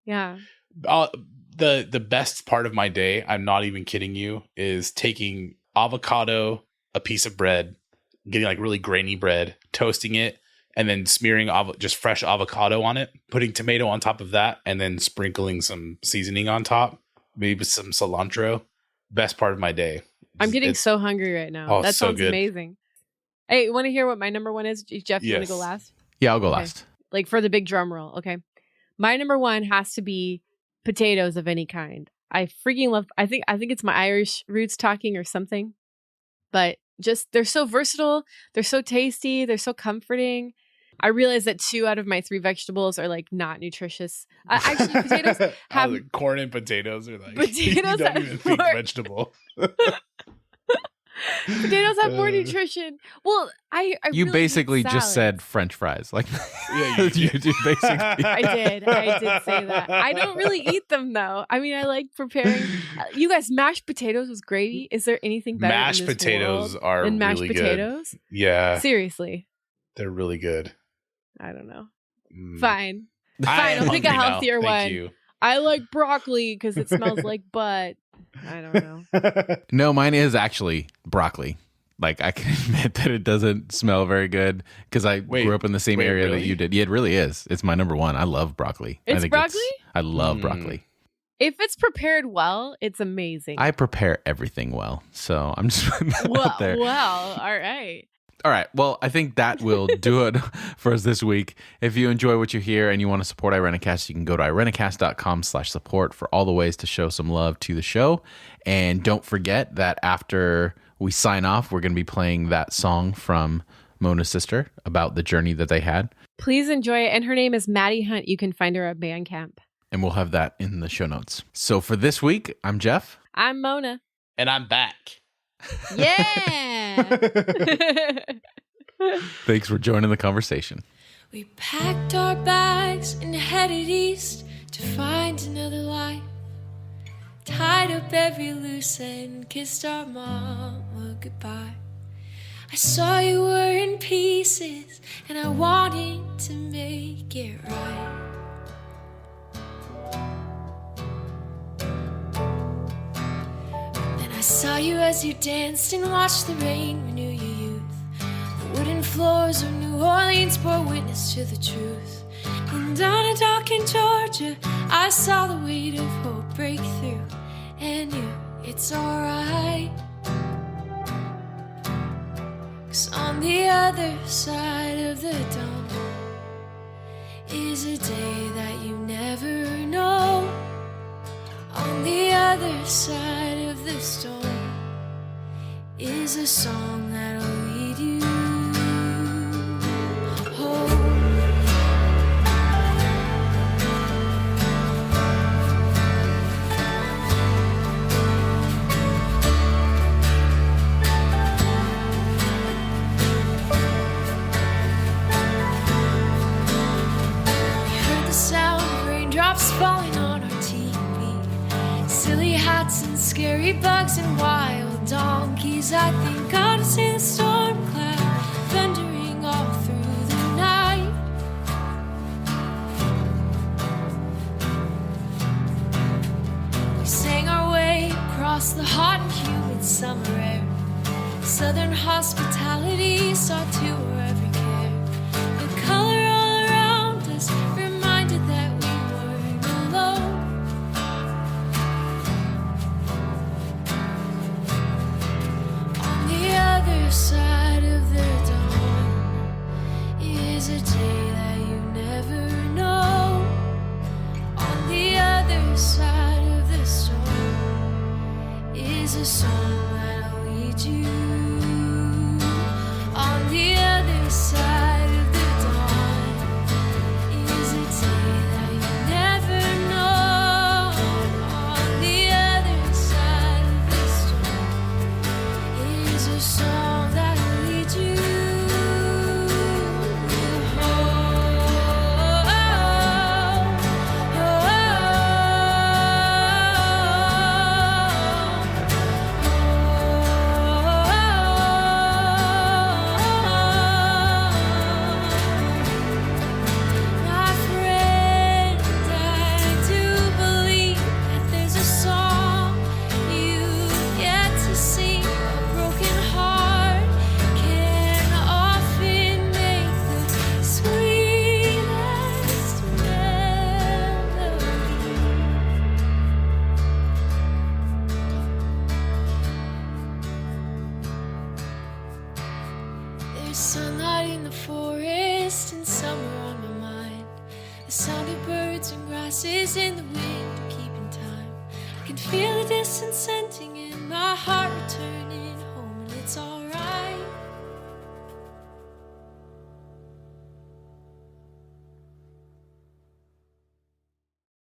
[SPEAKER 2] Yeah.
[SPEAKER 3] The best part of my day, I'm not even kidding you, is taking avocado, a piece of bread, getting like really grainy bread, toasting it, and then smearing just fresh avocado on it, putting tomato on top of that, and then sprinkling some seasoning on top, maybe some cilantro. Best part of my day.
[SPEAKER 2] I'm getting
[SPEAKER 3] It's-
[SPEAKER 2] so hungry right now.
[SPEAKER 3] Oh,
[SPEAKER 2] That
[SPEAKER 3] so
[SPEAKER 2] sounds
[SPEAKER 3] good.
[SPEAKER 2] amazing. Hey, you want to hear what my number 1 is? Jeff, you want
[SPEAKER 3] Yes.
[SPEAKER 2] to go last?
[SPEAKER 1] Yeah, I'll go
[SPEAKER 2] Okay.
[SPEAKER 1] last.
[SPEAKER 2] Like for the big drum roll. Okay. My number 1 has to be potatoes of any kind. I freaking love, I think it's my Irish roots talking or something, but just, they're so versatile. They're so tasty. They're so comforting. I realize that 2 out of my 3 vegetables are like not nutritious. Actually, potatoes have
[SPEAKER 3] corn and potatoes are like
[SPEAKER 2] Potatoes
[SPEAKER 3] you don't
[SPEAKER 2] have
[SPEAKER 3] even think
[SPEAKER 2] more-
[SPEAKER 3] vegetable.
[SPEAKER 2] Potatoes have more nutrition. Well, I
[SPEAKER 1] You
[SPEAKER 2] really
[SPEAKER 1] basically
[SPEAKER 2] eat
[SPEAKER 1] just
[SPEAKER 2] salads.
[SPEAKER 1] said French fries. Like,
[SPEAKER 3] Yeah,
[SPEAKER 1] you do basically.
[SPEAKER 2] I did say that. I don't really eat them though. I mean, I like preparing. You guys, mashed potatoes with gravy. Is there anything better
[SPEAKER 3] Mashed
[SPEAKER 2] in this
[SPEAKER 3] potatoes
[SPEAKER 2] world
[SPEAKER 3] are
[SPEAKER 2] than mashed
[SPEAKER 3] really
[SPEAKER 2] potatoes?
[SPEAKER 3] good. Yeah,
[SPEAKER 2] Seriously,
[SPEAKER 3] they're really good.
[SPEAKER 2] I don't know.
[SPEAKER 3] Mm.
[SPEAKER 2] Fine,
[SPEAKER 3] I am
[SPEAKER 2] I'll pick a
[SPEAKER 3] hungry now.
[SPEAKER 2] healthier
[SPEAKER 3] Thank
[SPEAKER 2] one.
[SPEAKER 3] you.
[SPEAKER 2] I like broccoli because it smells like butt. I don't know.
[SPEAKER 1] No, mine is actually broccoli. Like, I can admit that it doesn't smell very good because I grew up in the same area that you did. Yeah, it really is. It's my number one. I love broccoli.
[SPEAKER 2] It's broccoli?
[SPEAKER 1] I love broccoli.
[SPEAKER 2] If it's prepared well, it's amazing.
[SPEAKER 1] I prepare everything well. So I'm just putting that out there.
[SPEAKER 2] Well, all right.
[SPEAKER 1] All right. Well, I think that will do it for us this week. If you enjoy what you hear and you want to support Irenicast, you can go to irenicast.com/support for all the ways to show some love to the show. And don't forget that after we sign off, we're going to be playing that song from Mona's sister about the journey that they had.
[SPEAKER 2] Please enjoy it. And her name is Maddie Hunt. You can find her at Bandcamp.
[SPEAKER 1] And we'll have that in the show notes. So for this week, I'm Jeff.
[SPEAKER 2] I'm Mona.
[SPEAKER 3] And I'm back.
[SPEAKER 2] Yeah.
[SPEAKER 1] Thanks for joining the conversation.
[SPEAKER 4] We packed our bags and headed east to find another life. Tied up every loose end, kissed our mama goodbye. I saw you were in pieces and I wanted to make it right. Then I saw you as you danced and watched the rain renew your youth. The wooden floors of New Orleans bore witness to the truth. And down a dock in Georgia, I saw the weight of hope break through. And knew it's alright, 'cause on the other side of the dawn is a day that you never know. On the other side of the storm is a song that'll lead you home. Falling on our TV, silly hats and scary bugs and wild donkeys. I think I ought to see the storm cloud thundering all through the night. We sang our way across the hot and humid summer air. Southern hospitality saw to our every care. The color all around us reminded that we weren't alone. On the other side of the dawn is a day that you never know. On the other side of the storm is a song that'll lead you. On the other side of the dawn is a day that you never know. On the other side of the storm is a song that'll lead you My friend, I do believe that there's a song you've yet to sing. A broken heart can often make the sweetest melody. There's sunlight in the forest and summer on my mind. The sound of birds and grasses in the wind are keeping time. I can feel the distant scenting in my heart returning.